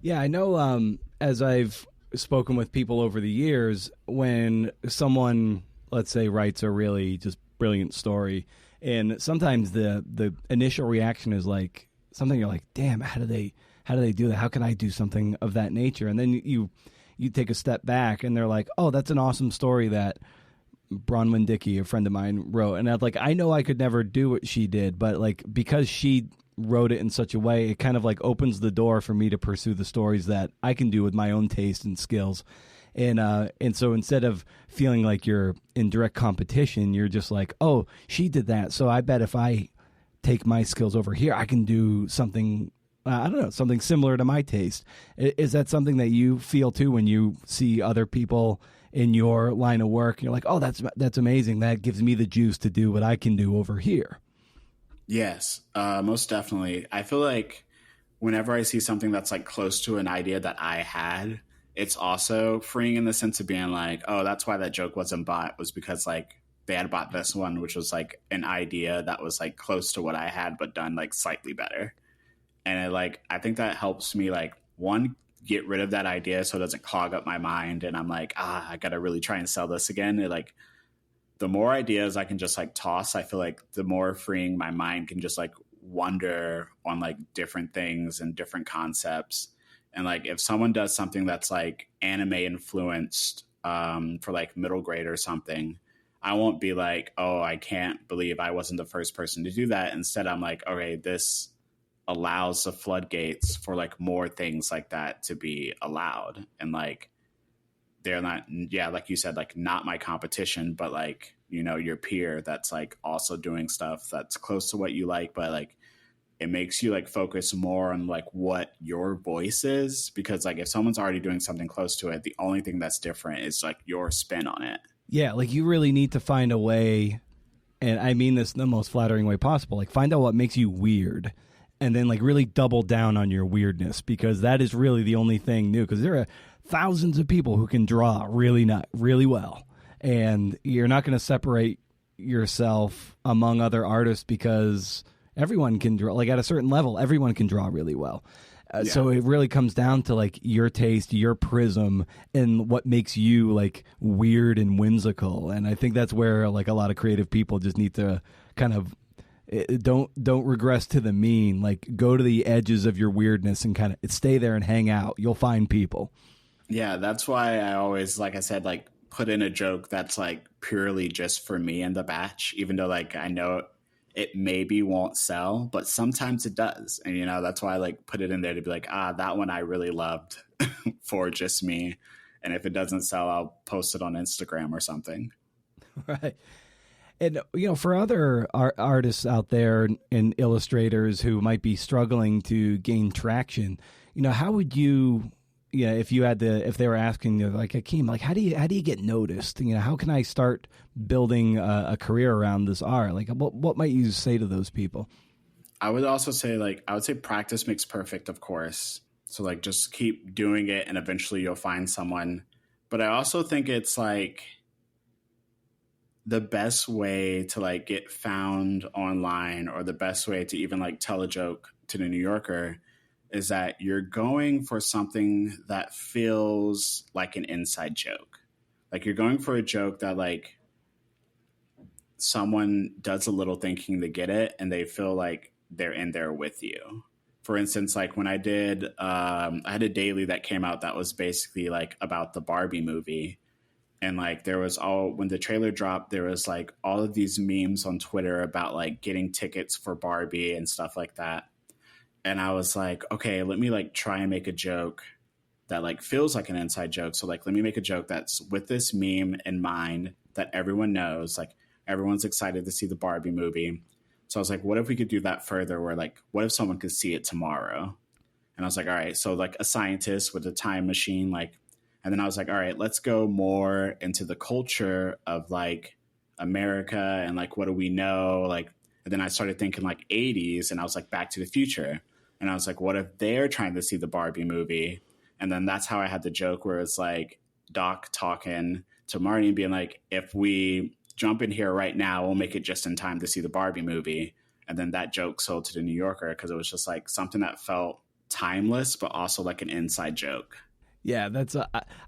[SPEAKER 1] Yeah, I know as I've spoken with people over the years, when someone, let's say, writes a really just brilliant story, and sometimes the initial reaction is like something you're like, damn, how do they do that? How can I do something of that nature? And then you take a step back and they're like, oh, that's an awesome story that Bronwyn Dickey, a friend of mine, wrote. And I know I could never do what she did, but like because she wrote it in such a way, it kind of like opens the door for me to pursue the stories that I can do with my own taste and skills. And so instead of feeling like you're in direct competition, you're just like, oh, she did that, so I bet if I take my skills over here, I can do something. I don't know, something similar to my taste. Is that something that you feel too when you see other people in your line of work? You're like, oh, that's amazing. That gives me the juice to do what I can do over here.
[SPEAKER 2] Yes, most definitely. I feel like whenever I see something that's like close to an idea that I had, it's also freeing in the sense of being like, oh, that's why that joke wasn't bought, was because like they had bought this one, which was like an idea that was like close to what I had, but done like slightly better. And it like, I think that helps me like one, get rid of that idea so it doesn't clog up my mind. And I'm like, I got to really try and sell this again. It like, the more ideas I can just like toss, I feel like the more freeing my mind can just like wonder on like different things and different concepts. And like if someone does something that's like anime influenced for like middle grade or something, I won't be like, oh, I can't believe I wasn't the first person to do that. Instead, I'm like, okay, this allows the floodgates for like more things like that to be allowed. And like they're not, yeah, like you said, like not my competition, but like, you know, your peer that's like also doing stuff that's close to what you like, but like it makes you like focus more on like what your voice is, because like if someone's already doing something close to it, the only thing that's different is like your spin on it.
[SPEAKER 1] Yeah, like you really need to find a way, and I mean this in the most flattering way possible, like find out what makes you weird and then like really double down on your weirdness, because that is really the only thing new, because there are thousands of people who can draw really well, and you're not going to separate yourself among other artists because everyone can draw, like at a certain level everyone can draw really well. Yeah. So it really comes down to like your taste, your prism, and what makes you like weird and whimsical. And I think that's where like a lot of creative people just need to kind of don't regress to the mean. Like go to the edges of your weirdness and kind of stay there and hang out. You'll find people.
[SPEAKER 2] Yeah, that's why I always, like I said, like put in a joke that's like purely just for me in the batch, even though like I know it maybe won't sell, but sometimes it does. And, you know, that's why I like put it in there to be like, that one I really loved for just me. And if it doesn't sell, I'll post it on Instagram or something.
[SPEAKER 1] Right. And, you know, for other artists out there and illustrators who might be struggling to gain traction, you know, how would you, yeah, if they were asking you, like, Akeem, like, how do you get noticed? You know, how can I start building a career around this art? Like, what might you say to those people?
[SPEAKER 2] I would also say, like, I would say practice makes perfect, of course. So, like, just keep doing it and eventually you'll find someone. But I also think it's, like, the best way to, like, get found online, or the best way to even, like, tell a joke to the New Yorker, is that you're going for something that feels like an inside joke. Like you're going for a joke that like someone does a little thinking to get it and they feel like they're in there with you. for instance, like when I had a daily that came out that was basically like about the Barbie movie. And like there was all, when the trailer dropped, there was like all of these memes on Twitter about like getting tickets for Barbie and stuff like that. And I was like, okay, let me like try and make a joke that like feels like an inside joke. So like let me make a joke that's with this meme in mind that everyone knows. Like everyone's excited to see the Barbie movie. So I was like, what if we could do that further where like what if someone could see it tomorrow? And I was like, all right, so like a scientist with a time machine, like, and then I was like, all right, let's go more into the culture of like America and like what do we know? Like, and then I started thinking like 80s and I was like Back to the Future. And I was like, what if they're trying to see the Barbie movie? And then that's how I had the joke where it's like Doc talking to Marty and being like, if we jump in here right now, we'll make it just in time to see the Barbie movie. And then that joke sold to the New Yorker because it was just like something that felt timeless, but also like an inside joke.
[SPEAKER 1] Yeah,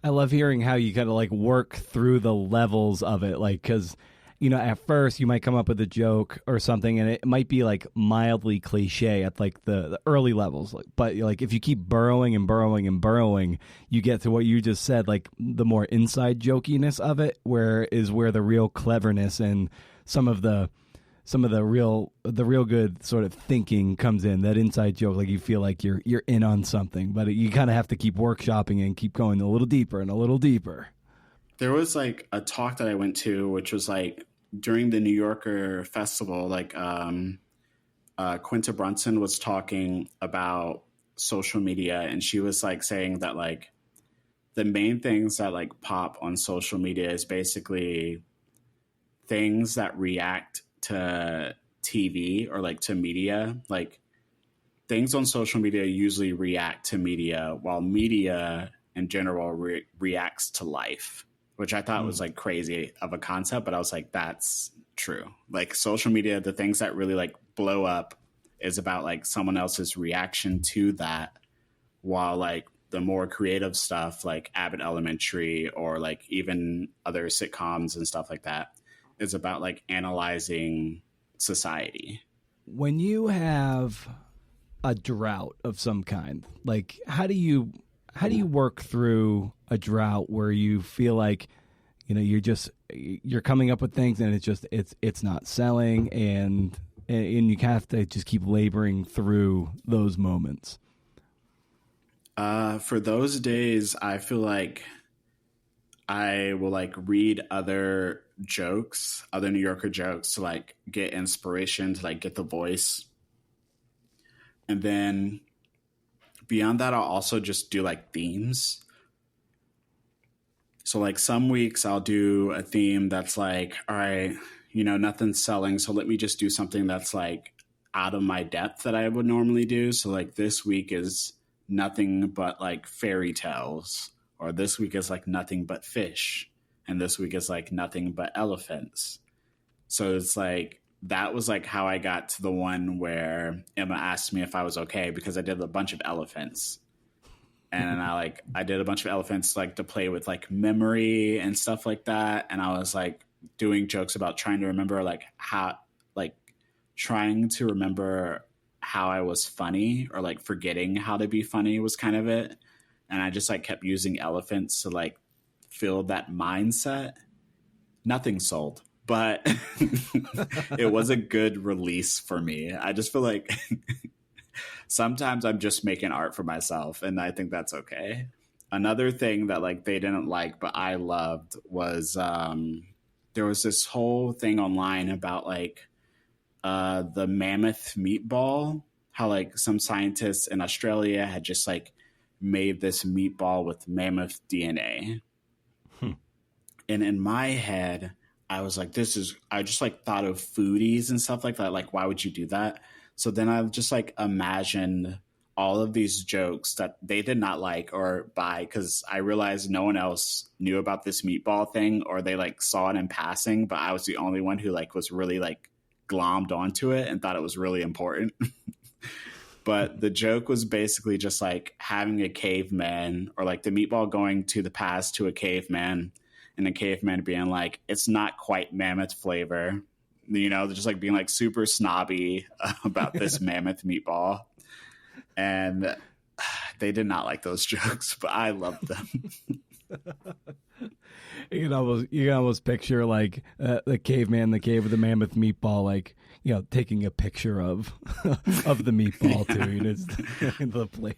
[SPEAKER 1] I love hearing how you kind of like work through the levels of it, like because at first you might come up with a joke or something, and it might be like mildly cliche at like the early levels, like, but like if you keep burrowing and burrowing and burrowing, you get to what you just said, like the more inside jokiness of it, where the real cleverness and some of the real good sort of thinking comes in. That inside joke, like you feel like you're in on something, but you kind of have to keep workshopping and keep going a little deeper and a little deeper.
[SPEAKER 2] There was like a talk that I went to, which was like during the New Yorker festival, like Quinta Brunson was talking about social media, and she was like saying that like the main things that like pop on social media is basically things that react to TV or like to media. Like things on social media usually react to media, while media in general reacts to life, which I thought was like crazy of a concept, but I was like, that's true. Like social media, the things that really like blow up is about like someone else's reaction to that, while like the more creative stuff like Abbott Elementary or like even other sitcoms and stuff like that is about like analyzing society.
[SPEAKER 1] When you have a drought of some kind, like how do you work through a drought where you feel like you're coming up with things and it's not selling, and you have to just keep laboring through those moments?
[SPEAKER 2] For those days, I feel like I will like read other jokes, other New Yorker jokes to like get inspiration, to like get the voice. And then beyond that, I'll also just do like themes. So like some weeks I'll do a theme that's like, all right, nothing's selling. So let me just do something that's like out of my depth that I would normally do. So like this week is nothing but like fairy tales, or this week is like nothing but fish, and this week is like nothing but elephants. So it's like that was like how I got to the one where Emma asked me if I was okay, because I did a bunch of elephants. And I did a bunch of elephants like to play with like memory and stuff like that. And I was like doing jokes about trying to remember like how, like trying to remember how I was funny, or like forgetting how to be funny was kind of it. And I just like kept using elephants to like fill that mindset. Nothing sold, but it was a good release for me. I just feel like sometimes I'm just making art for myself, and I think that's okay. Another thing that like they didn't like, but I loved was there was this whole thing online about like the mammoth meatball, how like some scientists in Australia had just like made this meatball with mammoth DNA. And in my head, I was like, I just like thought of foodies and stuff like that. Like, why would you do that? So then I've just like imagined all of these jokes that they did not like or buy, because I realized no one else knew about this meatball thing, or they like saw it in passing, but I was the only one who like was really like glommed onto it and thought it was really important. But the joke was basically just like having a caveman, or like the meatball going to the past to a caveman, and the caveman being like, it's not quite mammoth flavor. Just like being like super snobby about this mammoth meatball. And they did not like those jokes, but I loved them.
[SPEAKER 1] You can almost picture like the caveman in the cave with the mammoth meatball, like, taking a picture of of the meatball too. In the plate.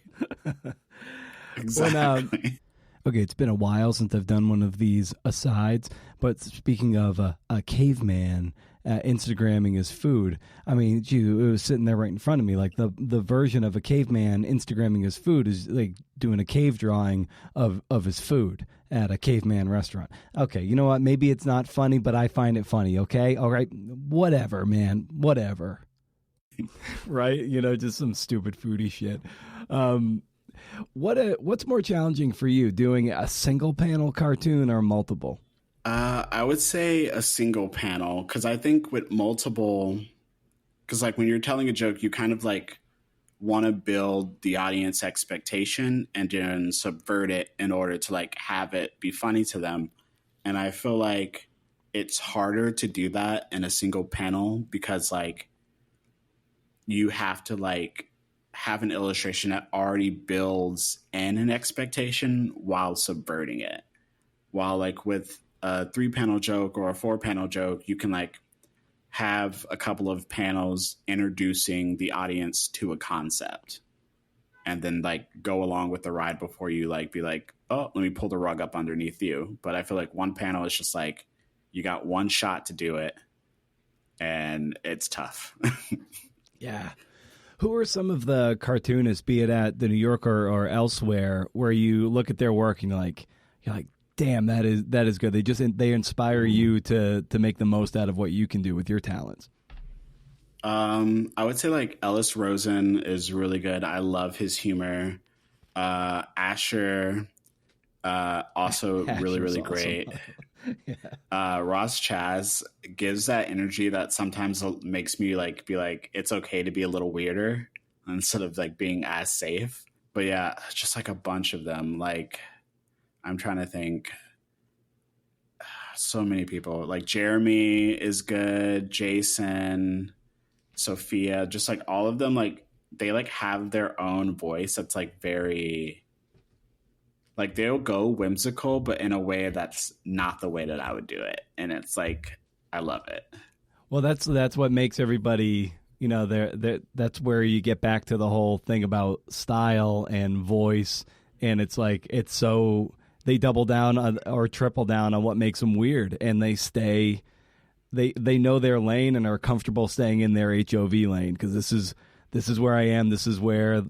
[SPEAKER 2] Exactly.
[SPEAKER 1] Okay, it's been a while since I've done one of these asides, but speaking of a caveman Instagramming his food, I mean, it was sitting there right in front of me. Like the version of a caveman Instagramming his food is like doing a cave drawing of his food at a caveman restaurant. Okay, you know what? Maybe it's not funny, but I find it funny, okay? All right, whatever, man, whatever. Right? Just some stupid foodie shit. What's more challenging for you, doing a single panel cartoon or multiple?
[SPEAKER 2] I would say a single panel, because I think with multiple, because like when you're telling a joke, you kind of like want to build the audience expectation and then subvert it in order to like have it be funny to them. And I feel like it's harder to do that in a single panel because like you have to like have an illustration that already builds in an expectation while subverting it. While like with a 3-panel joke or a 4-panel joke, you can like have a couple of panels introducing the audience to a concept and then like go along with the ride before you like be like, oh, let me pull the rug up underneath you. But I feel like one panel is just like you got one shot to do it and it's tough.
[SPEAKER 1] Yeah. Who are some of the cartoonists, be it at the New Yorker or elsewhere, where you look at their work and you're like, damn, that is good. They inspire you to make the most out of what you can do with your talents.
[SPEAKER 2] I would say like Ellis Rosen is really good. I love his humor. Asher, also really, really great.
[SPEAKER 1] Awesome.
[SPEAKER 2] Yeah. Ross Chaz gives that energy that sometimes makes me like be like, it's okay to be a little weirder instead of like being as safe. But yeah, just like a bunch of them. Like I'm trying to think. So many people. Like Jeremy is good. Jason, Sophia, just like all of them. Like they like have their own voice that's like very. Like they'll go whimsical, but in a way that's not the way that I would do it, and it's like I love it.
[SPEAKER 1] Well, that's what makes everybody, that's where you get back to the whole thing about style and voice, and it's like they double down on, or triple down on what makes them weird, and they know their lane and are comfortable staying in their HOV lane because this is where I am. This is where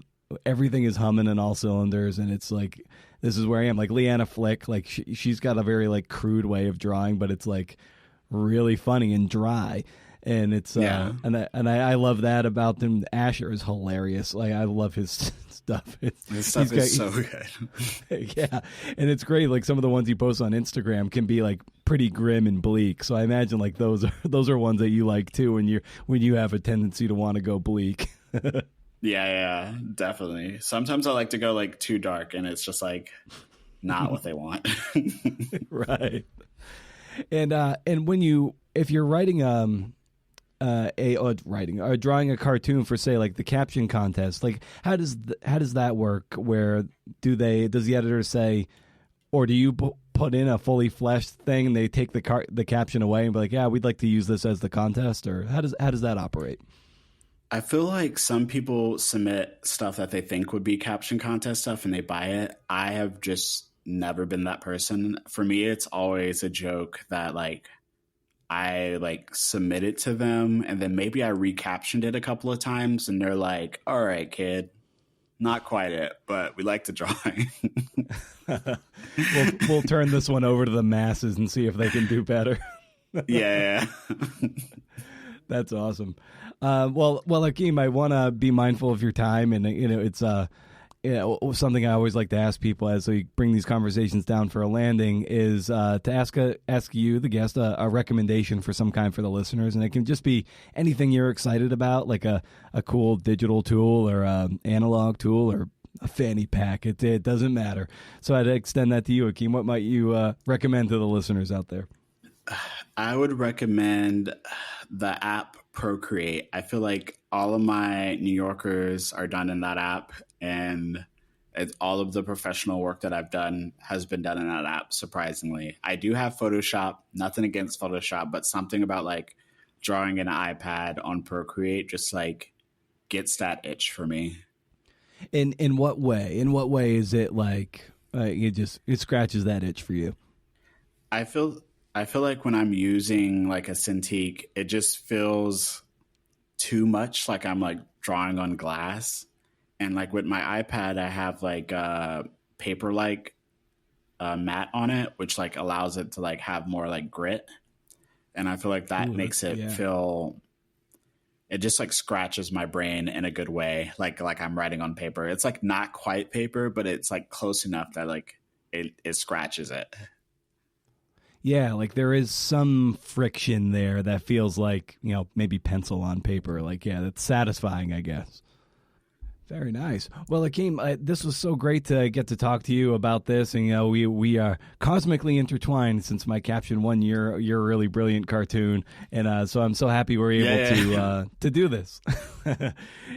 [SPEAKER 1] everything is humming in all cylinders, and it's like this is where I am. Like Leanna Flick, like she's got a very like crude way of drawing, but it's like really funny and dry, and it's I love that about them. Asher is hilarious. Like I love his stuff.
[SPEAKER 2] His stuff is so good.
[SPEAKER 1] Yeah, and it's great. Like some of the ones he posts on Instagram can be like pretty grim and bleak. So I imagine like those are ones that you like too when you have a tendency to want to go bleak.
[SPEAKER 2] Yeah, definitely. Sometimes I like to go like too dark, and it's just like not what they want.
[SPEAKER 1] Right. And if you're writing drawing a cartoon for, say, like the caption contest, like how does that work? Where does the editor say, or do you put in a fully fleshed thing and they take the caption away and be like, yeah, we'd like to use this as the contest, or how does that operate?
[SPEAKER 2] I feel like some people submit stuff that they think would be caption contest stuff and they buy it. I have just never been that person. For me, it's always a joke that like I like submit it to them and then maybe I recaptioned it a couple of times and they're like, all right, kid, not quite it, but we like the drawing.
[SPEAKER 1] We'll turn this one over to the masses and see if they can do better.
[SPEAKER 2] Yeah.
[SPEAKER 1] That's awesome. Well, Akeem, I want to be mindful of your time, and it's something I always like to ask people as we bring these conversations down for a landing is to ask you, the guest, a recommendation for some kind for the listeners, and it can just be anything you're excited about, like a cool digital tool or analog tool or a fanny pack. It doesn't matter. So I'd extend that to you, Akeem. What might you recommend to the listeners out there?
[SPEAKER 2] I would recommend the app Procreate. I feel like all of my New Yorkers are done in that app, and all of the professional work that I've done has been done in that app, surprisingly. I do have Photoshop, nothing against Photoshop, but something about like drawing an iPad on Procreate just like gets that itch for me.
[SPEAKER 1] In what way? In what way is it like it scratches that itch for you?
[SPEAKER 2] I feel like when I'm using like a Cintiq, it just feels too much like I'm like drawing on glass. And like with my iPad, I have like a paper like mat on it, which like allows it to like have more like grit. And I feel like that makes it feel, it just like scratches my brain in a good way. Like I'm writing on paper. It's like not quite paper, but it's like close enough that like it scratches it.
[SPEAKER 1] Yeah, like there is some friction there that feels like, maybe pencil on paper. Like, yeah, that's satisfying, I guess. Very nice. Well, Akeem, this was so great to get to talk to you about this, and we are cosmically intertwined since my caption won your really brilliant cartoon, and so I'm so happy we're able to do this.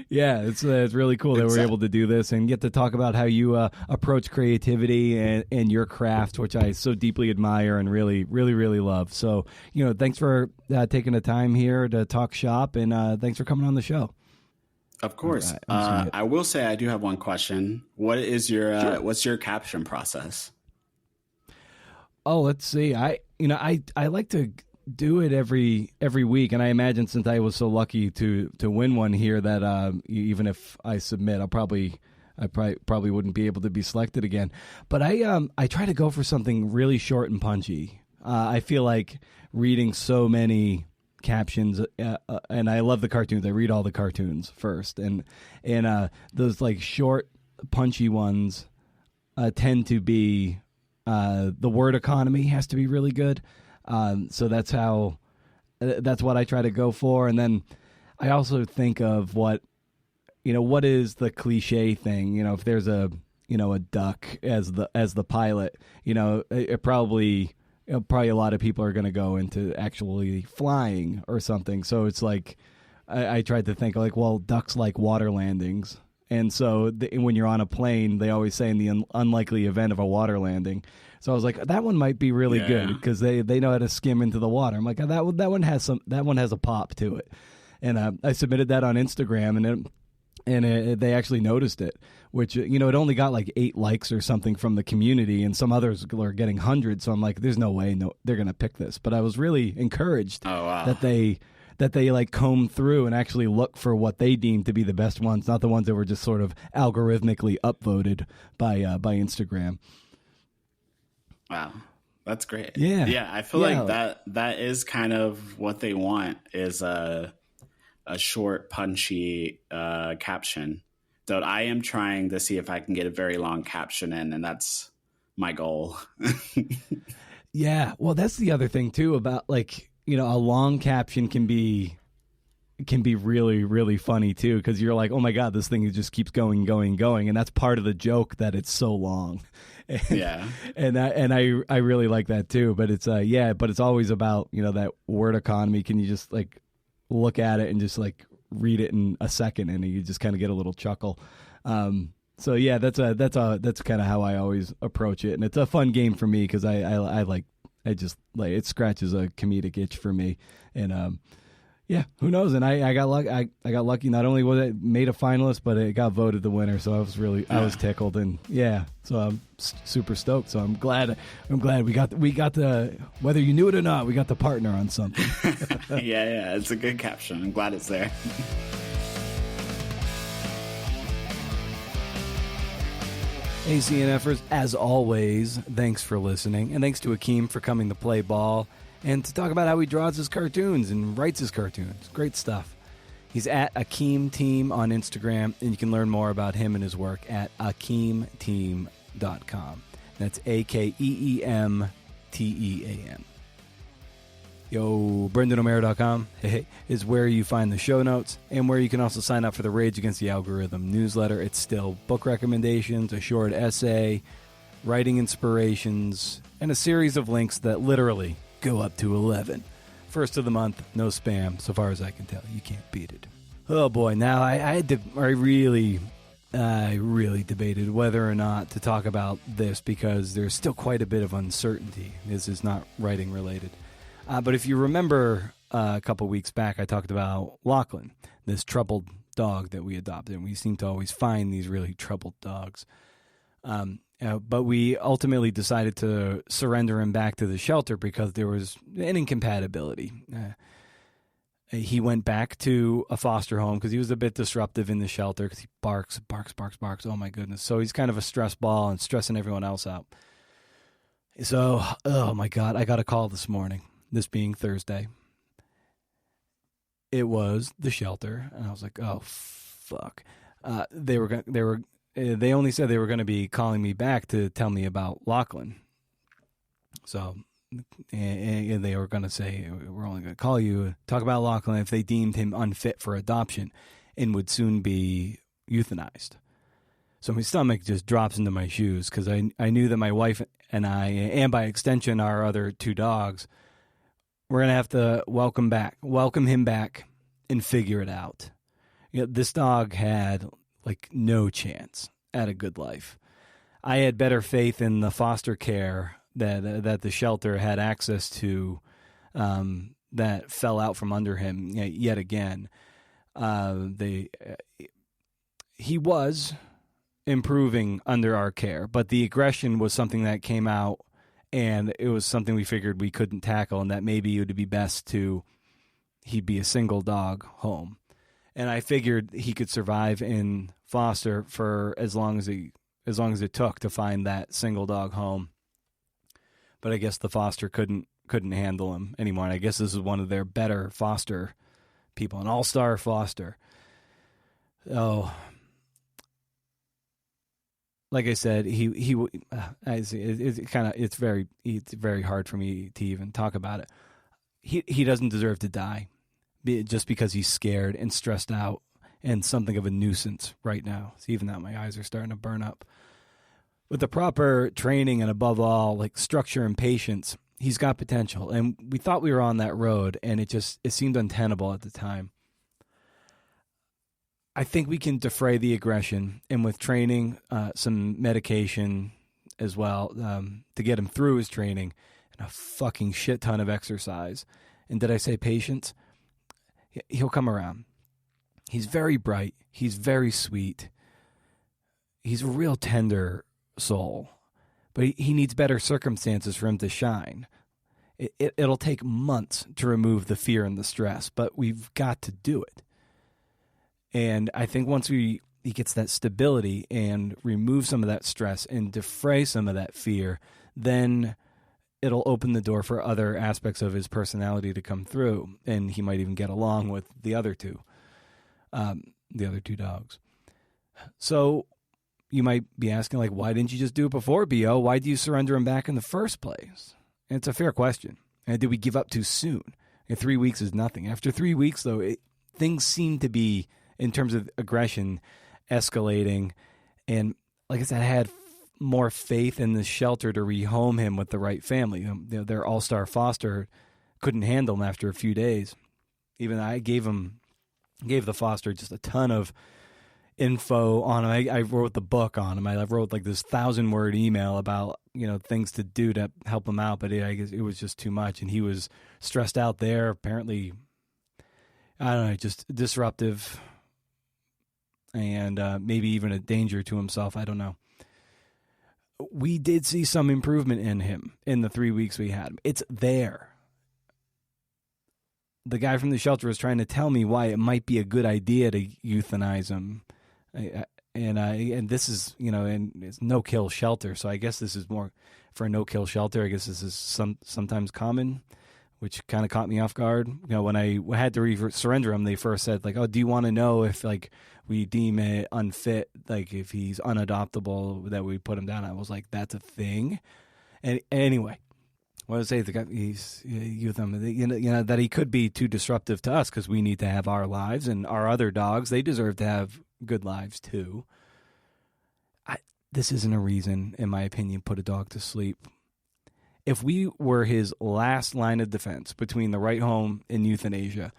[SPEAKER 1] Yeah, it's really cool that we're able to do this and get to talk about how you approach creativity and your craft, which I so deeply admire and really, really, really love. So, thanks for taking the time here to talk shop, and thanks for coming on the show.
[SPEAKER 2] Of course. Right, I will say I do have one question. What is your what's your caption process?
[SPEAKER 1] Oh, let's see. I like to do it every week, and I imagine since I was so lucky to win one here that even if I submit, I probably wouldn't be able to be selected again. But I try to go for something really short and punchy. I feel like reading so many captions, and I love the cartoons. I read all the cartoons first, and those like short, punchy ones tend to be the word economy has to be really good. So that's what I try to go for, and then I also think of what is the cliche thing. If there's a duck as the pilot, it probably a lot of people are going to go into actually flying or something. So it's like I tried to think like, well, ducks like water landings. And so when you're on a plane, they always say in the unlikely event of a water landing. So I was like, that one might be really good because they know how to skim into the water. I'm like, that one has a pop to it. And I submitted that on Instagram, and they actually noticed it, which, it only got like 8 likes or something from the community, and some others are getting hundreds. So I'm like, there's no way they're going to pick this. But I was really encouraged that they like comb through and actually look for what they deem to be the best ones, not the ones that were just sort of algorithmically upvoted by Instagram.
[SPEAKER 2] Wow. That's great.
[SPEAKER 1] Yeah.
[SPEAKER 2] Yeah. I feel like that is kind of what they want, is a short, punchy caption. Though I am trying to see if I can get a very long caption in, and that's my goal.
[SPEAKER 1] Yeah. Well, that's the other thing too about like, a long caption can be really, really funny too, because you're like, oh my God, this thing just keeps going, and that's part of the joke that it's so long. And I really like that too. But it's but it's always about that word economy. Can you just like look at it and just like read it in a second, and you just kind of get a little chuckle. So yeah, that's kind of how I always approach it, and it's a fun game for me because I just like it scratches a comedic itch for me, and who knows? And I got lucky. I got lucky. Not only was it made a finalist, but it got voted the winner. So I was tickled, and so I'm super stoked. So I'm glad we got the, whether you knew it or not, we got the partner on something.
[SPEAKER 2] Yeah, it's a good caption. I'm glad it's there.
[SPEAKER 1] Hey, CNFers, as always, thanks for listening, and thanks to Akeem for coming to play ball and to talk about how he draws his cartoons and writes his cartoons. Great stuff. He's at Akeem Team on Instagram, and you can learn more about him and his work at akeemteam.com. That's AKEEMTEAM. BrendanO'Mara.com is where you find the show notes and where you can also sign up for the Rage Against the Algorithm newsletter. It's still book recommendations, a short essay, writing inspirations, and a series of links that literally go up to 11 First of the month, no spam. So far as I can tell, you can't beat it. Oh boy, now I really debated whether or not to talk about this because there's still quite a bit of uncertainty. This is not writing related. But if you remember a couple weeks back, I talked about Lachlan, this troubled dog that we adopted. And we seem to always find these really troubled dogs. But we ultimately decided to surrender him back to the shelter because there was an incompatibility. He went back to a foster home because he was a bit disruptive in the shelter because he barks. Oh, my goodness. So he's kind of a stress ball and stressing everyone else out. So, oh, my God, I got a call this morning, this being Thursday. It was the shelter, and I was like, oh, fuck. They only said they were going to be calling me back to tell me about Lachlan. So, and they were going to say, we're only going to call you, talk about Lachlan if they deemed him unfit for adoption and would soon be euthanized. So my stomach just drops into my shoes because I knew that my wife and I, and by extension our other two dogs, we're going to have to welcome him back and figure it out. This dog had like no chance at a good life. I had better faith in the foster care that the shelter had access to that fell out from under him yet again. He was improving under our care, but the aggression was something that came out, and it was something we figured we couldn't tackle, and that maybe it would be best he'd be a single dog home. And I figured he could survive in foster for as long as it took to find that single dog home. But I guess the foster couldn't handle him anymore. And I guess this is one of their better foster people, an all-star foster. Oh, like I said, it's very hard for me to even talk about it. He doesn't deserve to die just because he's scared and stressed out and something of a nuisance right now. So even now, my eyes are starting to burn up. With the proper training and above all, like structure and patience, he's got potential. And we thought we were on that road, and it seemed untenable at the time. I think we can defray the aggression, and with training, some medication as well to get him through his training, and a fucking shit ton of exercise. And did I say patience? He'll come around. He's very bright. He's very sweet. He's a real tender soul, but he needs better circumstances for him to shine. It'll take months to remove the fear and the stress, but we've got to do it. And I think once he gets that stability and remove some of that stress and defray some of that fear, then it'll open the door for other aspects of his personality to come through, and he might even get along with the other two dogs. So you might be asking, like, why didn't you just do it before, B.O.? Why do you surrender him back in the first place? And it's a fair question. And did we give up too soon? And 3 weeks is nothing. After 3 weeks, though, things seem to be, in terms of aggression, escalating. And like I said, I had more faith in the shelter to rehome him with the right family. Their all-star foster couldn't handle him after a few days. Even I gave the foster just a ton of info on him. I wrote the book on him. I wrote like this 1,000-word email about things to do to help him out, but I guess it was just too much, and he was stressed out there. Apparently, I don't know, just disruptive, and maybe even a danger to himself. I don't know. We did see some improvement in him in the 3 weeks we had him. It's there. The guy from the shelter was trying to tell me why it might be a good idea to euthanize him. And this is, and it's no-kill shelter, so I guess this is more for a no-kill shelter. I guess this is sometimes common, which kind of caught me off guard. When I had to surrender him, they first said, like, oh, do you want to know if, like, we deem it unfit, like, if he's unadoptable, that we put him down? I was like, that's a thing? And anyway, what I say, the guy, he's youth, that he could be too disruptive to us because we need to have our lives, and our other dogs, they deserve to have good lives too. This isn't a reason, in my opinion, put a dog to sleep. If we were his last line of defense between the right home and euthanasia,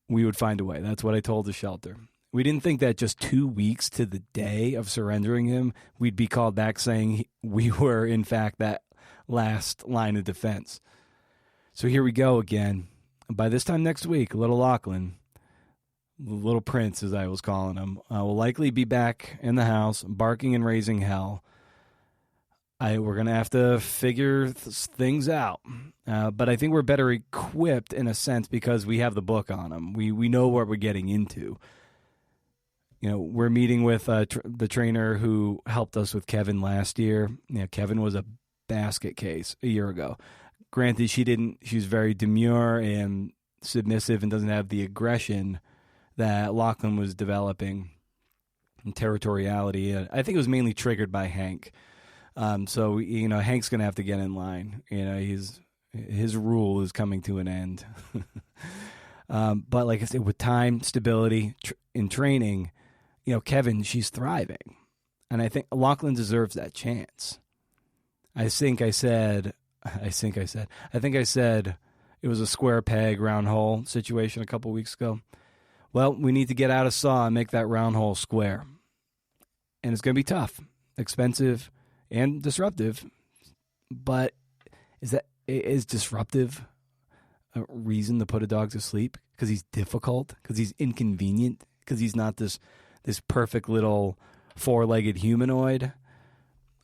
[SPEAKER 1] we would find a way. That's what I told the shelter. We didn't think that just 2 weeks to the day of surrendering him, we'd be called back saying we were, in fact, that last line of defense. So here we go again. By this time next week, little Lachlan, little prince as I was calling him, will likely be back in the house, barking and raising hell. We're going to have to figure things out. But I think we're better equipped in a sense because we have the book on him. We know what we're getting into. We're meeting with the trainer who helped us with Kevin last year. Kevin was a basket case a year ago. Granted, she was very demure and submissive and doesn't have the aggression that Lachlan was developing and territoriality. I think it was mainly triggered by Hank. So Hank's going to have to get in line. His rule is coming to an end. But like I said, with time, stability, in training, Kevin, she's thriving. And I think Lachlan deserves that chance. I think I said it was a square peg, round hole situation a couple weeks ago. Well, we need to get out a saw and make that round hole square. And it's going to be tough, expensive, and disruptive. But is disruptive a reason to put a dog to sleep? Because he's difficult? Because he's inconvenient? Because he's not this perfect little four-legged humanoid?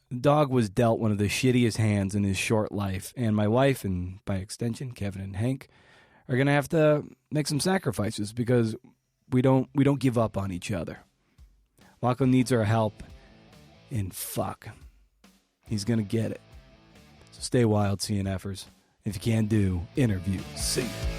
[SPEAKER 1] The dog was dealt one of the shittiest hands in his short life. And my wife, and by extension, Kevin and Hank, are going to have to make some sacrifices because we don't give up on each other. Lachlan needs our help, and fuck, he's going to get it. So stay wild, CNFers. If you can't do, interview. See ya.